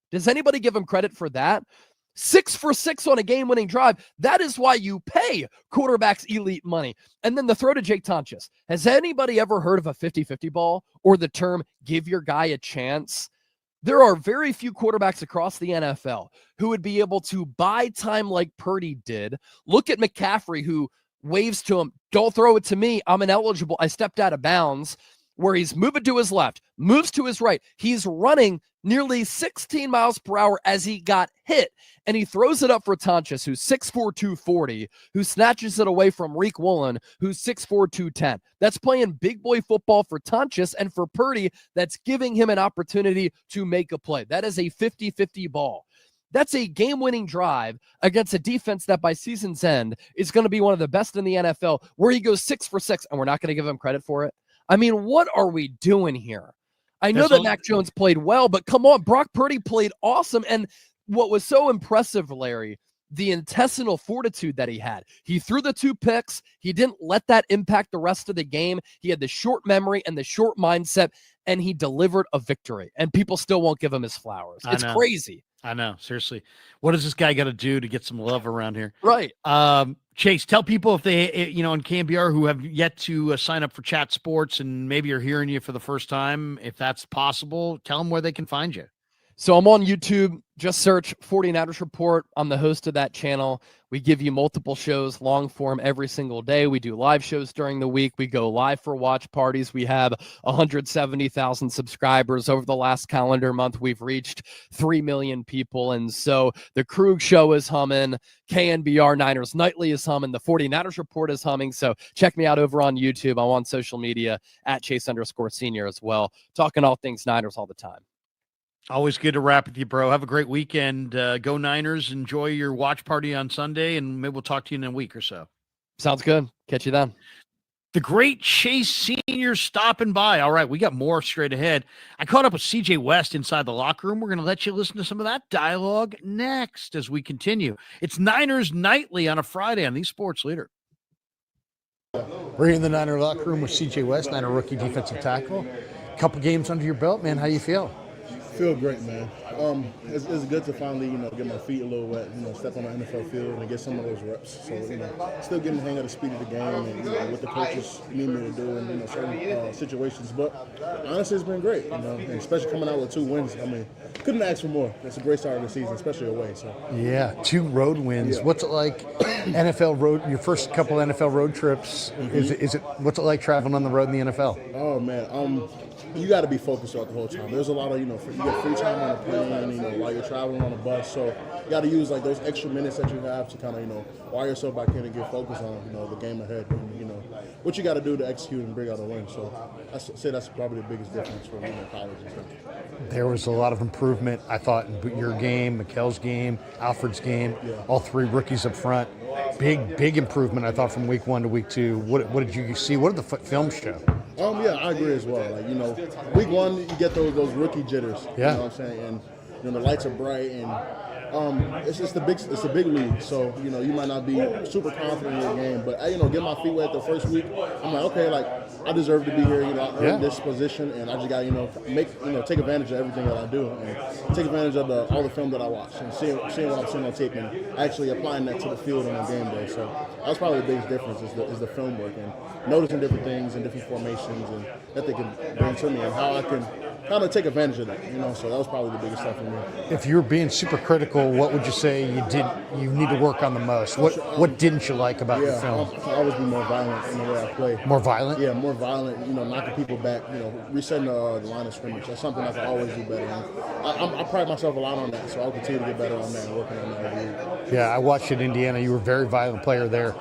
Does anybody give him credit for that? 6 for 6 on a game-winning drive. That is why you pay quarterbacks elite money. And then the throw to Jake Tunches. Has anybody ever heard of a 50-50 ball or the term give your guy a chance? There are very few quarterbacks across the NFL who would be able to buy time like Purdy did. Look at McCaffrey, who waves to him, don't throw it to me. I'm ineligible. I stepped out of bounds, where he's moving to his left, moves to his right. He's running nearly 16 miles per hour as he got hit. And he throws it up for Tonches, who's 6'4", 240, who snatches it away from Reek Woolen, who's 6'4", 210. That's playing big boy football for Tonches, and for Purdy, that's giving him an opportunity to make a play. That is a 50-50 ball. That's a game-winning drive against a defense that by season's end is going to be one of the best in the NFL, where he goes 6 for 6, and we're not going to give him credit for it. I mean, what are we doing here? I know that Mac Jones played well, but come on, Brock Purdy played awesome. And what was so impressive, Larry, the intestinal fortitude that he had. He threw the 2 picks. He didn't let that impact the rest of the game. He had the short memory and the short mindset, and he delivered a victory. And people still won't give him his flowers. It's crazy. I know. Seriously. What does this guy got to do to get some love around here? Right. Chase, tell people if they, in KMBR who have yet to sign up for Chat Sports and maybe are hearing you for the first time, if that's possible, tell them where they can find you. So I'm on YouTube. Just search 49ers Report. I'm the host of that channel. We give you multiple shows, long form every single day. We do live shows during the week. We go live for watch parties. We have 170,000 subscribers. Over the last calendar month, we've reached 3 million people. And so the Krueger show is humming. KNBR Niners Nightly is humming. The 49ers Report is humming. So check me out over on YouTube. I'm on social media at Chase_Senior as well. Talking all things Niners all the time. Always good to wrap with you, bro. Have a great weekend. Go Niners. Enjoy your watch party on Sunday, and maybe we'll talk to you in a week or so. Sounds good. Catch you then. The great Chase Senior stopping by. All right, we got more straight ahead. I caught up with CJ West inside the locker room. We're going to let you listen to some of that dialogue next as we continue. It's Niners Nightly on a Friday on the Sports Leader. We're in the Niner locker room with CJ West, Niner rookie defensive tackle. Couple games under your belt, man. How you feel? Feel great, man. It's good to finally, get my feet a little wet, step on the NFL field and get some of those reps. So, still getting the hang of the speed of the game and, what the coaches need me to do in, certain situations. But honestly, it's been great, and especially coming out with 2 wins. I mean, couldn't ask for more. It's a great start of the season, especially away. So. Yeah, 2 road wins. Yeah. What's it like, NFL road, your first couple NFL road trips, what's it like traveling on the road in the NFL? Oh, man. You got to be focused throughout the whole time. There's a lot of, you get free time on the plane, while you're traveling on the bus. So you got to use like those extra minutes that you have to kind of, wire yourself back in and get focused on, the game ahead and, what you got to do to execute and bring out a win. So I say that's probably the biggest difference from college and stuff. There was a lot of improvement, I thought, in your game, Mikel's game, Alfred's game, all 3 rookies up front. Big improvement, I thought, from week 1 to week 2. What did you see? What did the film show? Yeah, I agree as well. Week 1, you get those rookie jitters. Yeah. You know what I'm saying? And, the lights are bright and it's a big league. So, you might not be super confident in your game, but get my feet wet the first week. I'm like, okay, I deserve to be here. I earned this position, and I just got take advantage of everything that I do and take advantage of all the film that I watch and seeing what I'm seeing on tape and actually applying that to the field on a game day. So that's probably the biggest difference is the film work and noticing different things and different formations and that they can bring to me and how I can kind of take advantage of that. So that was probably the biggest stuff for me. If you were being super critical, what would you say you need to work on the most? What didn't you like about the film? I'll always be more violent in the way I play. More violent? Yeah, more violent, knocking people back, resetting the line of scrimmage. That's something I can always do better on. I pride myself a lot on that, so I'll continue to get better on that and working on that every week. Yeah, I watched at Indiana. You were a very violent player there.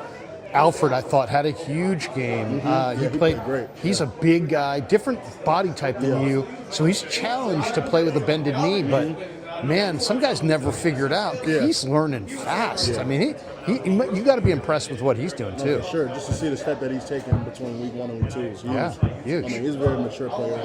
Alfred, I thought, had a huge game. He played great. He's a big guy, different body type than you, so he's challenged to play with a bended knee. But man, some guys never figure it out. He's learning fast. I mean, you got to be impressed with what he's doing too. For sure, just to see the step that he's taken between week 1 and week 2 is huge. Yeah, huge. I mean, he's a very mature player.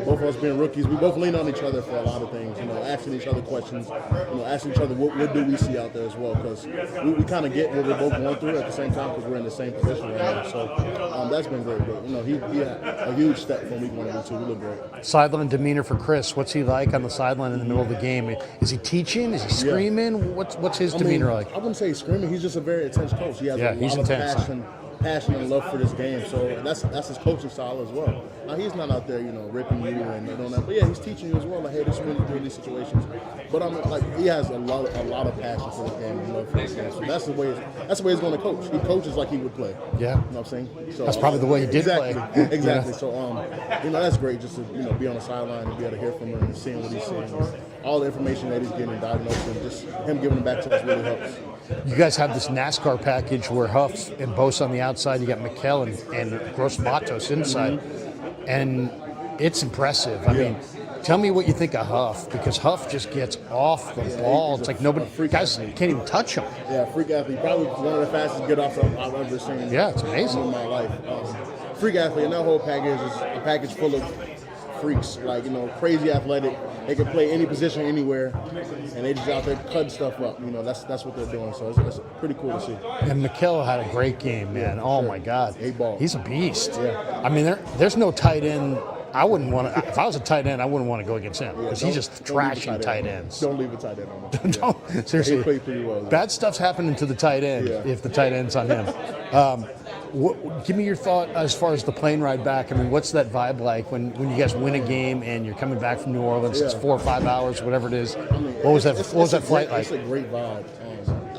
Both of us being rookies, we both lean on each other for a lot of things. Asking each other questions. Asking each other what do we see out there as well, because we kind of get what we're both going through at the same time because we're in the same position right now. So that's been great. But he had a huge step from week 1 and week 2. We look great. Sideline demeanor for Chris. What's he like on the sideline in the middle of the game? Is he teaching? Is he screaming? What's his demeanor like? I wouldn't say he's screaming. He's just a very intense coach. He has a lot of passion passion and love for this game. So that's his coaching style as well. Now he's not out there, ripping you and doing that. But yeah, he's teaching you as well. Like, hey, this is what you do in these situations. But he has a lot of passion for this game and love for this game. So that's the way he's going to coach. He coaches like he would play. Yeah. You know what I'm saying? So that's probably the way he did play. Exactly. Yeah. So that's great just to be on the sideline and be able to hear from him and seeing what he's seeing. All the information that he's getting diagnosed and just him giving it back to us really helps. You guys have this NASCAR package where Huff and Bosa on the outside, you got Mikel and Gross Matos inside, and it's impressive. I mean, tell me what you think of Huff, because Huff just gets off the ball. It's like guys can't even touch him. Yeah, freak athlete. Probably one of the fastest get-offs I've ever seen. Yeah, it's amazing. In my life. Freak athlete, and that whole package is a package full of freaks, like, crazy athletic. They can play any position anywhere, and they just out there cutting stuff up. That's what they're doing. So it's pretty cool to see. And Mikel had a great game, man. Yeah, oh sure. My God, A-ball. He's a beast. Yeah. I mean, there's no tight end. I wouldn't want to. If I was a tight end, I wouldn't want to go against him because he's just trashing tight ends. Don't leave a tight end on him. Don't, seriously. He played pretty well. Bad stuff's happening to the tight end if the tight end's on him. Give me your thought as far as the plane ride back. I mean, what's that vibe like when you guys win a game and you're coming back from New Orleans? It's 4 or 5 hours, whatever it is. What was that flight like? It's a great vibe.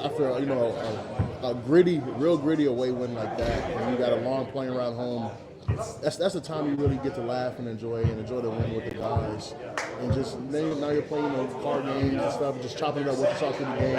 After a real gritty away win like that, and you got a long plane ride home. That's the time you really get to laugh and enjoy the win with the guys, and just now you're playing card games and stuff, just chopping it up what you saw through the game,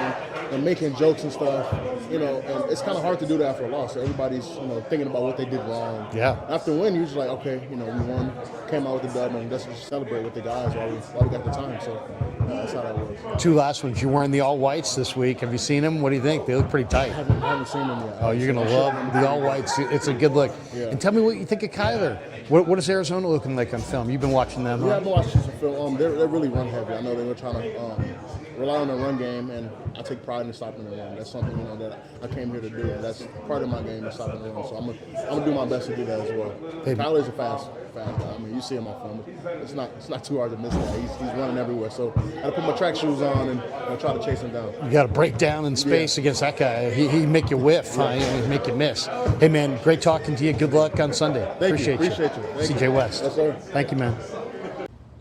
and making jokes and stuff, and it's kind of hard to do that after a loss. So everybody's thinking about what they did wrong. Yeah. After a win, you're just like, okay, we won, came out with the dub, and let's just celebrate with the guys while we got the time. So that's how that was. 2 last ones. You're wearing the all whites this week. Have you seen them? What do you think? They look pretty tight. I haven't seen them yet. Oh, you're gonna love the all whites. It's a good look. Yeah. And tell me what you think of Kyler. What is Arizona looking like on film? You've been watching them. Yeah, I've been watching some film. They're really run heavy. I know they were trying to rely on the run game, and I take pride in stopping the run. That's something that I came here to do. And that's part of my game is stopping the run. So I'm gonna do my best to do that as well. Kyler's a fast guy. I mean, you see him on film. It's not too hard to miss that. He's running everywhere. So I gotta put my track shoes on and try to chase him down. You got to break down in space against that guy. He'd make you whiff. He'd make you miss. Hey, man, great talking to you. Good luck on Sunday. Appreciate you. CJ West. Yes, sir. Thank you, man.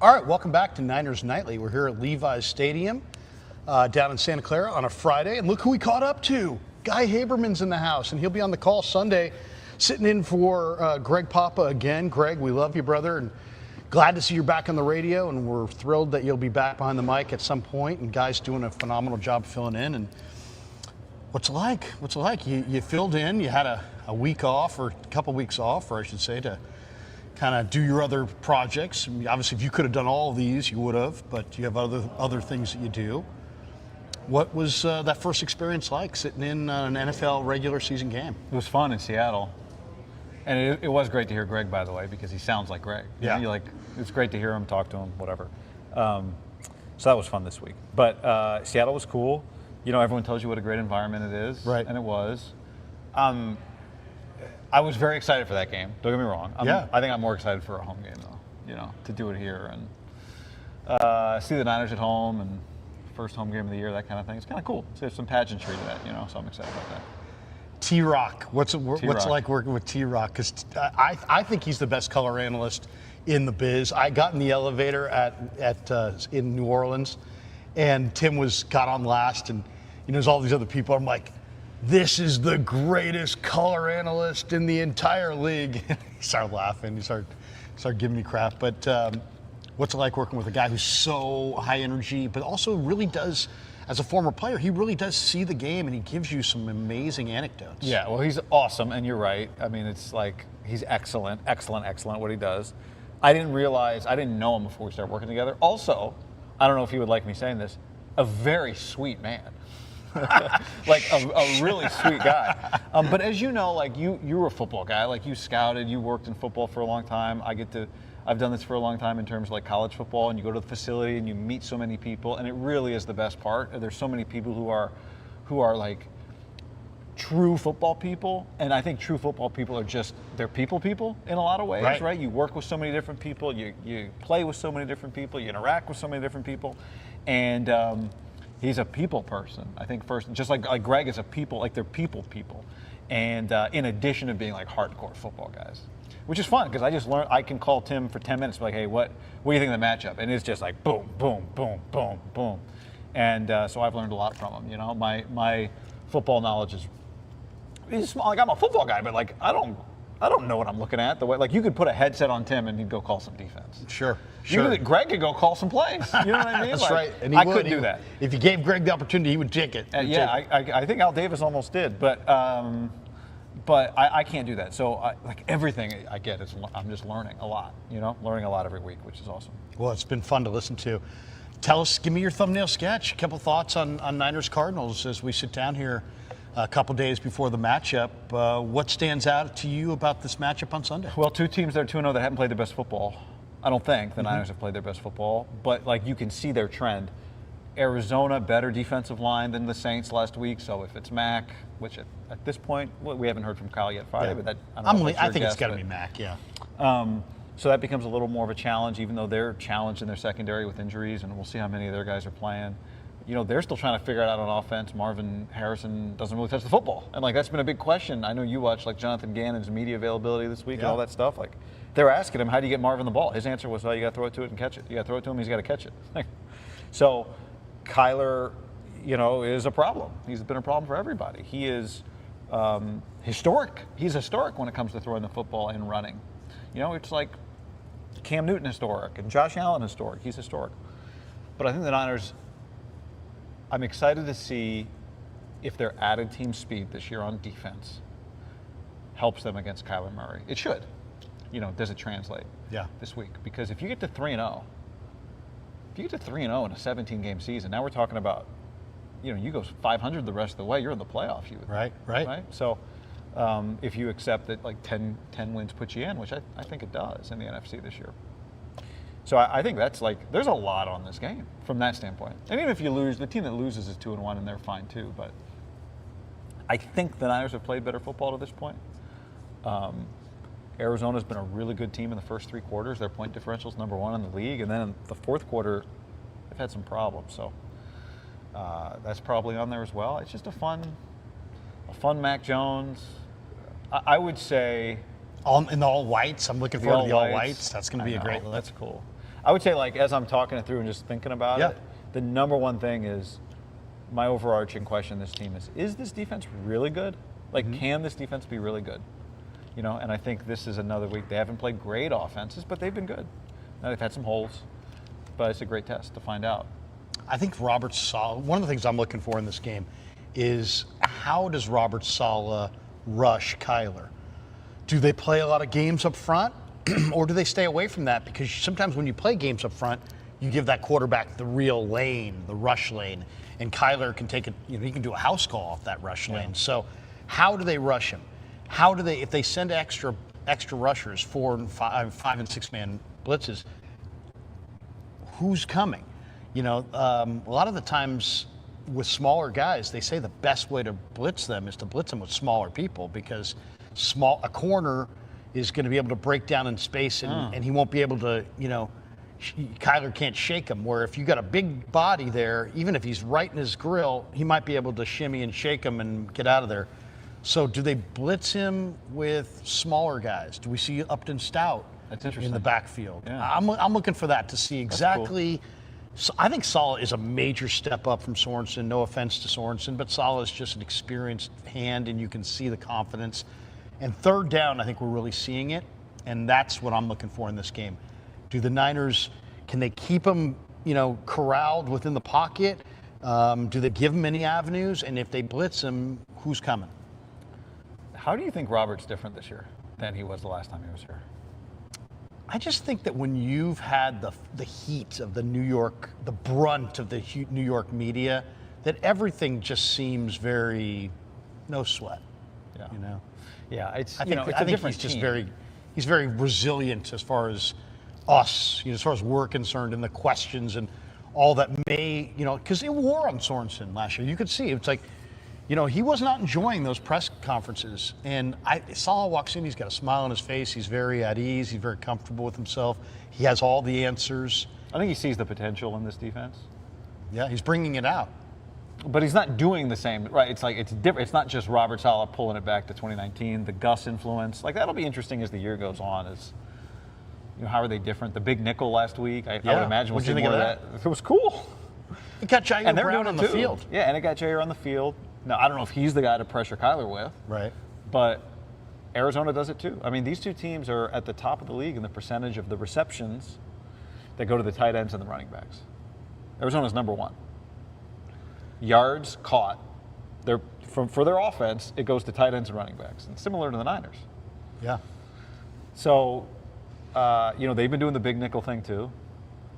All right, welcome back to Niners Nightly. We're here at Levi's Stadium down in Santa Clara on a Friday. And look who we caught up to. Guy Haberman's in the house, and he'll be on the call Sunday, sitting in for Greg Papa again. Greg, we love you, brother, and glad to see you're back on the radio, and we're thrilled that you'll be back behind the mic at some point. And Guy's doing a phenomenal job filling in. And what's it like? You filled in. You had a week off, or a couple weeks off, or I should say, to kind of do your other projects. I mean, obviously, if you could have done all of these, you would have, but you have other things that you do. What was that first experience like, sitting in an NFL regular season game? It was fun in Seattle. And it was great to hear Greg, by the way, because he sounds like Greg. Yeah. It's great to hear him, talk to him, whatever. So that was fun this week. But Seattle was cool. Everyone tells you what a great environment it is. Right. And it was. I was very excited for that game. Don't get me wrong. I think I'm more excited for a home game, though, to do it here and see the Niners at home and first home game of the year, that kind of thing. It's kind of cool. So there's some pageantry to that, so I'm excited about that. T-Rock, what's it like working with T-Rock? Because I think he's the best color analyst in the biz. I got in the elevator in New Orleans, and Tim got on last, and there's all these other people. I'm like, this is the greatest color analyst in the entire league. He started laughing. He started giving me crap. But what's it like working with a guy who's so high energy, but also really does, as a former player, he really does see the game, and he gives you some amazing anecdotes. Yeah, well, he's awesome, and you're right. I mean, it's like he's excellent what he does. I didn't know him before we started working together. Also, I don't know if he would like me saying this, a very sweet man. Like a really sweet guy. But as you know, like you're a football guy. Like you scouted, you worked in football for a long time. I've done this for a long time in terms of like college football, and you go to the facility and you meet so many people, and it really is the best part. There's so many people who are like true football people, and I think true football people are they're people in a lot of ways, right? You work with so many different people, you play with so many different people, you interact with so many different people, and he's a people person. I think first, just like Greg is a people, like they're people. and in addition to being like hardcore football guys, which is fun because I just learned. I can call Tim for 10 minutes, like, hey, what do you think of the matchup? And it's just like boom, boom, boom, boom, boom, and so I've learned a lot from him. You know, my football knowledge is small. Like I'm a football guy, but like I don't know what I'm looking at. The way, like you could put a headset on Tim and he'd go call some defense. Sure. Greg could go call some plays. You know what I mean? That's like, right. And I couldn't do that. If you gave Greg the opportunity, he would take it. I think Al Davis almost did, but I can't do that. So like everything I get is I'm just learning a lot. You know, learning a lot every week, which is awesome. Well, it's been fun to listen to. Tell us, give me your thumbnail sketch. A couple thoughts on Niners Cardinals as we sit down here a couple days before the matchup. What stands out to you about this matchup on Sunday? Well, two teams that are 2-0 that haven't played their best football. I don't think the Niners have played their best football, but like you can see their trend. Arizona, better defensive line than the Saints last week. So if it's Mac, which at this point, we haven't heard from Kyle yet Friday, but I think it's got to be Mac, yeah. So that becomes a little more of a challenge, even though they're challenged in their secondary with injuries, and we'll see how many of their guys are playing. You know, they're still trying to figure it out on offense. Marvin Harrison doesn't really touch the football. And, like, that's been a big question. I know you watched, like, Jonathan Gannon's media availability this week and all that stuff. Like, they're asking him, how do you get Marvin the ball? His answer was, well, you got to throw it to it and catch it. You got to throw it to him, he's got to catch it. So Kyler, you know, is a problem. He's been a problem for everybody. He is historic. He's historic when it comes to throwing the football and running. You know, it's like Cam Newton historic and Josh Allen historic. He's historic. But I think the Niners, I'm excited to see if their added team speed this year on defense helps them against Kyler Murray. It should. You know, does it translate this week? Because if you get to 3-0, in a 17-game season, now we're talking about, you know, you go 500 the rest of the way, you're in the playoffs. Right? So if you accept that like 10 wins put you in, which I think it does in the NFC this year. So I think that's like, there's a lot on this game from that standpoint. And even if you lose, the team that loses is 2-1 and they're fine too. But I think the Niners have played better football to this point. Arizona's been a really good team in the first 3 quarters. Their point differential's number 1 in the league. And then in the fourth quarter, they've had some problems. So that's probably on there as well. It's just a fun Mac Jones. I would say, in the all whites. I'm looking forward to the all whites. That's going to be a great look. That's cool. I would say, like, as I'm talking it through and just thinking about it, the number one thing is my overarching question this team is this defense really good? Like, can this defense be really good? You know, and I think this is another week. They haven't played great offenses, but they've been good. Now, they've had some holes, but it's a great test to find out. I think Robert Saleh, one of the things I'm looking for in this game is how does Robert Saleh rush Kyler? Do they play a lot of games up front, or do they stay away from that? Because sometimes when you play games up front, you give that quarterback the real lane, the rush lane, and Kyler can take it. You know, he can do a house call off that rush lane. So, how do they rush him? How do they, if they send extra rushers, 4 and 5 and 6 man blitzes? Who's coming? You know, a lot of the times with smaller guys, they say the best way to blitz them is to blitz them with smaller people because a corner is going to be able to break down in space and he won't be able to, you know, Kyler can't shake him. Where if you got a big body there, even if he's right in his grill, he might be able to shimmy and shake him and get out of there. So do they blitz him with smaller guys? Do we see Upton Stout in the backfield? Yeah. I'm looking for that to see exactly. So I think Saleh is a major step up from Sorensen. No offense to Sorensen, but Saleh is just an experienced hand, and you can see the confidence. And third down, I think we're really seeing it, and that's what I'm looking for in this game. Do the Niners, can they keep them, you know, corralled within the pocket? Do they give them any avenues? And if they blitz them, who's coming? How do you think Robert's different this year than he was the last time he was here? I just think that when you've had the heat of the brunt of the New York media, that everything just seems very no sweat. Yeah. You know. Yeah, I think a different he's just team. he's very resilient as far as us, you know, as far as we're concerned, and the questions and all that may, you know, because it wore on Sorensen last year. You could see it's like, you know, he was not enjoying those press conferences. And Saleh walks in, he's got a smile on his face. He's very at ease. He's very comfortable with himself. He has all the answers. I think he sees the potential in this defense. Yeah, he's bringing it out. But he's not doing the same, right? It's like it's different. It's not just Robert Saleh pulling it back to 2019. The Gus influence, like that'll be interesting as the year goes on. Is how are they different? The big nickel last week, I would imagine. What'd you think of that? It was cool. It got Jair And they're Brown doing on it the too. field. Yeah, and it got Jair on the field. Now I don't know if he's the guy to pressure Kyler with, Right. but Arizona does it too. I mean, these two teams are at the top of the league in the percentage of the receptions that go to the tight ends and the running backs. Arizona's number one. Yards caught, for their offense, it goes to tight ends and running backs, and similar to the Niners. Yeah. So, they've been doing the big nickel thing too,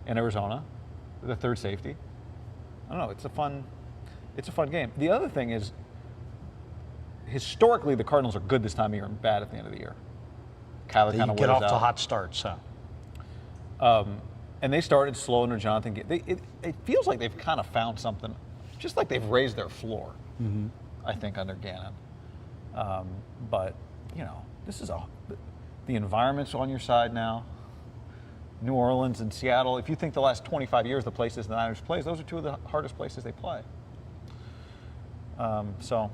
in Arizona, the third safety. I don't know. It's a fun game. The other thing is, historically, the Cardinals are good this time of year and bad at the end of the year. Kyler They kind of get wears off to out. hot starts, huh? And they started slow under Jonathan. It feels like they've kind of found something, just like they've raised their floor, I think, under Gannon. But, this is the environment's on your side now. New Orleans and Seattle, if you think the last 25 years the places the Niners play, those are two of the hardest places they play. So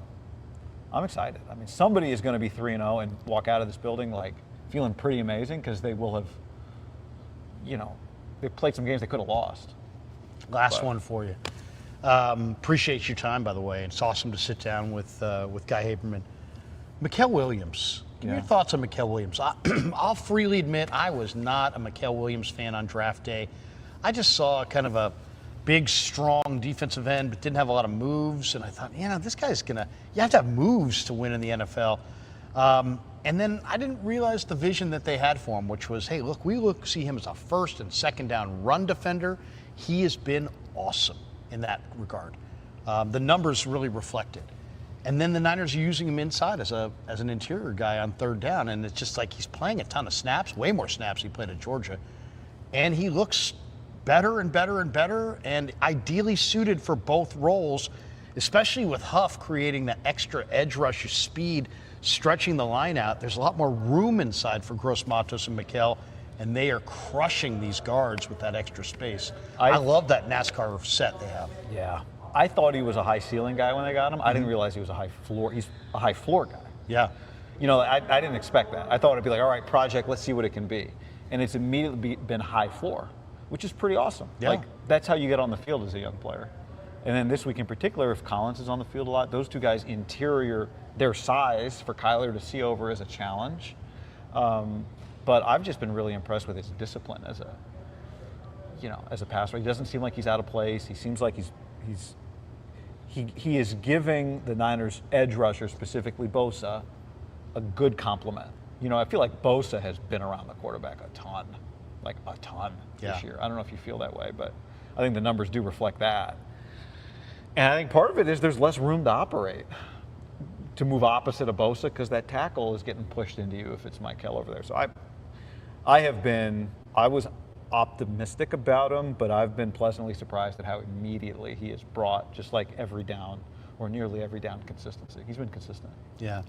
I'm excited. I mean, somebody is going to be 3-0 and walk out of this building like feeling pretty amazing because they will have, they played some games they could have lost. Last one for you. Appreciate your time, by the way. It's awesome to sit down with Guy Haberman. Mikael Williams. Give me your thoughts on Mikael Williams. I'll freely admit I was not a Mikael Williams fan on draft day. I just saw kind of a big, strong defensive end, but didn't have a lot of moves. And I thought, this guy's you have to have moves to win in the NFL. And then I didn't realize the vision that they had for him, which was, hey, look, see him as a first and second down run defender. He has been awesome in that regard. The numbers really reflect it. And then the Niners are using him inside as an interior guy on third down, and it's just like he's playing a ton of snaps, way more snaps he played at Georgia, and he looks better and better and better, and ideally suited for both roles, especially with Huff creating that extra edge rush speed, stretching the line out. There's a lot more room inside for Gross Matos and Mikael, and they are crushing these guards with that extra space. I love that NASCAR set they have. Yeah. I thought he was a high ceiling guy when they got him. I didn't realize he was a high floor. He's a high floor guy. Yeah. I didn't expect that. I thought it'd be like, all right, project, let's see what it can be. And it's immediately been high floor, which is pretty awesome. Yeah. Like, that's how you get on the field as a young player. And then this week in particular, if Collins is on the field a lot, those two guys interior, their size for Kyler to see over is a challenge. But I've just been really impressed with his discipline as a passer. He doesn't seem like he's out of place. He seems like he is giving the Niners edge rusher, specifically Bosa, a good compliment. I feel like Bosa has been around the quarterback a ton this year. I don't know if you feel that way, but I think the numbers do reflect that. And I think part of it is there's less room to operate, to move opposite of Bosa, because that tackle is getting pushed into you if it's Mikael over there. So I was optimistic about him, but I've been pleasantly surprised at how immediately he has brought just like every down or nearly every down consistency. He's been consistent. Yeah.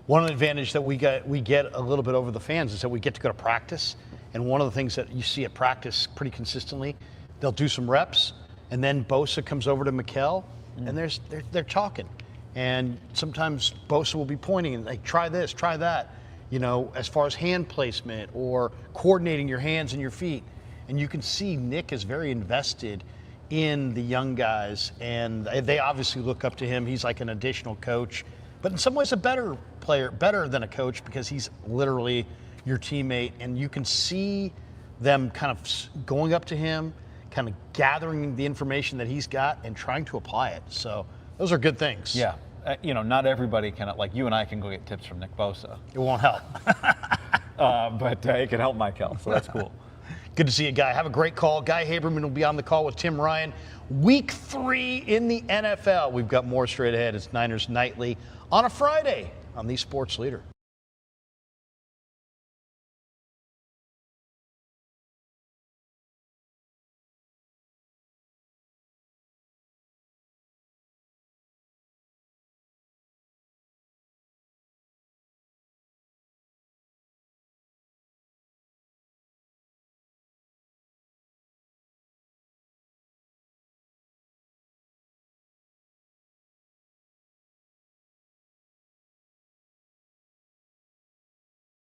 One advantage that we get a little bit over the fans is that we get to go to practice. And one of the things that you see at practice pretty consistently, they'll do some reps, and then Bosa comes over to Mikael, and they're talking. And sometimes Bosa will be pointing and like, try this, try that, as far as hand placement or coordinating your hands and your feet. And you can see Nick is very invested in the young guys, and they obviously look up to him. He's like an additional coach, but in some ways a better player, better than a coach, because he's literally your teammate, and you can see them kind of going up to him, kind of gathering the information that he's got and trying to apply it. So those are good things. Yeah. Not everybody can, like you and I can go get tips from Nick Bosa. It won't help. But it can help Mikael, so that's cool. Good to see you, Guy. Have a great call. Guy Haberman will be on the call with Tim Ryan. Week 3 in the NFL. We've got more straight ahead. It's Niners Nightly on a Friday on the Sports Leader.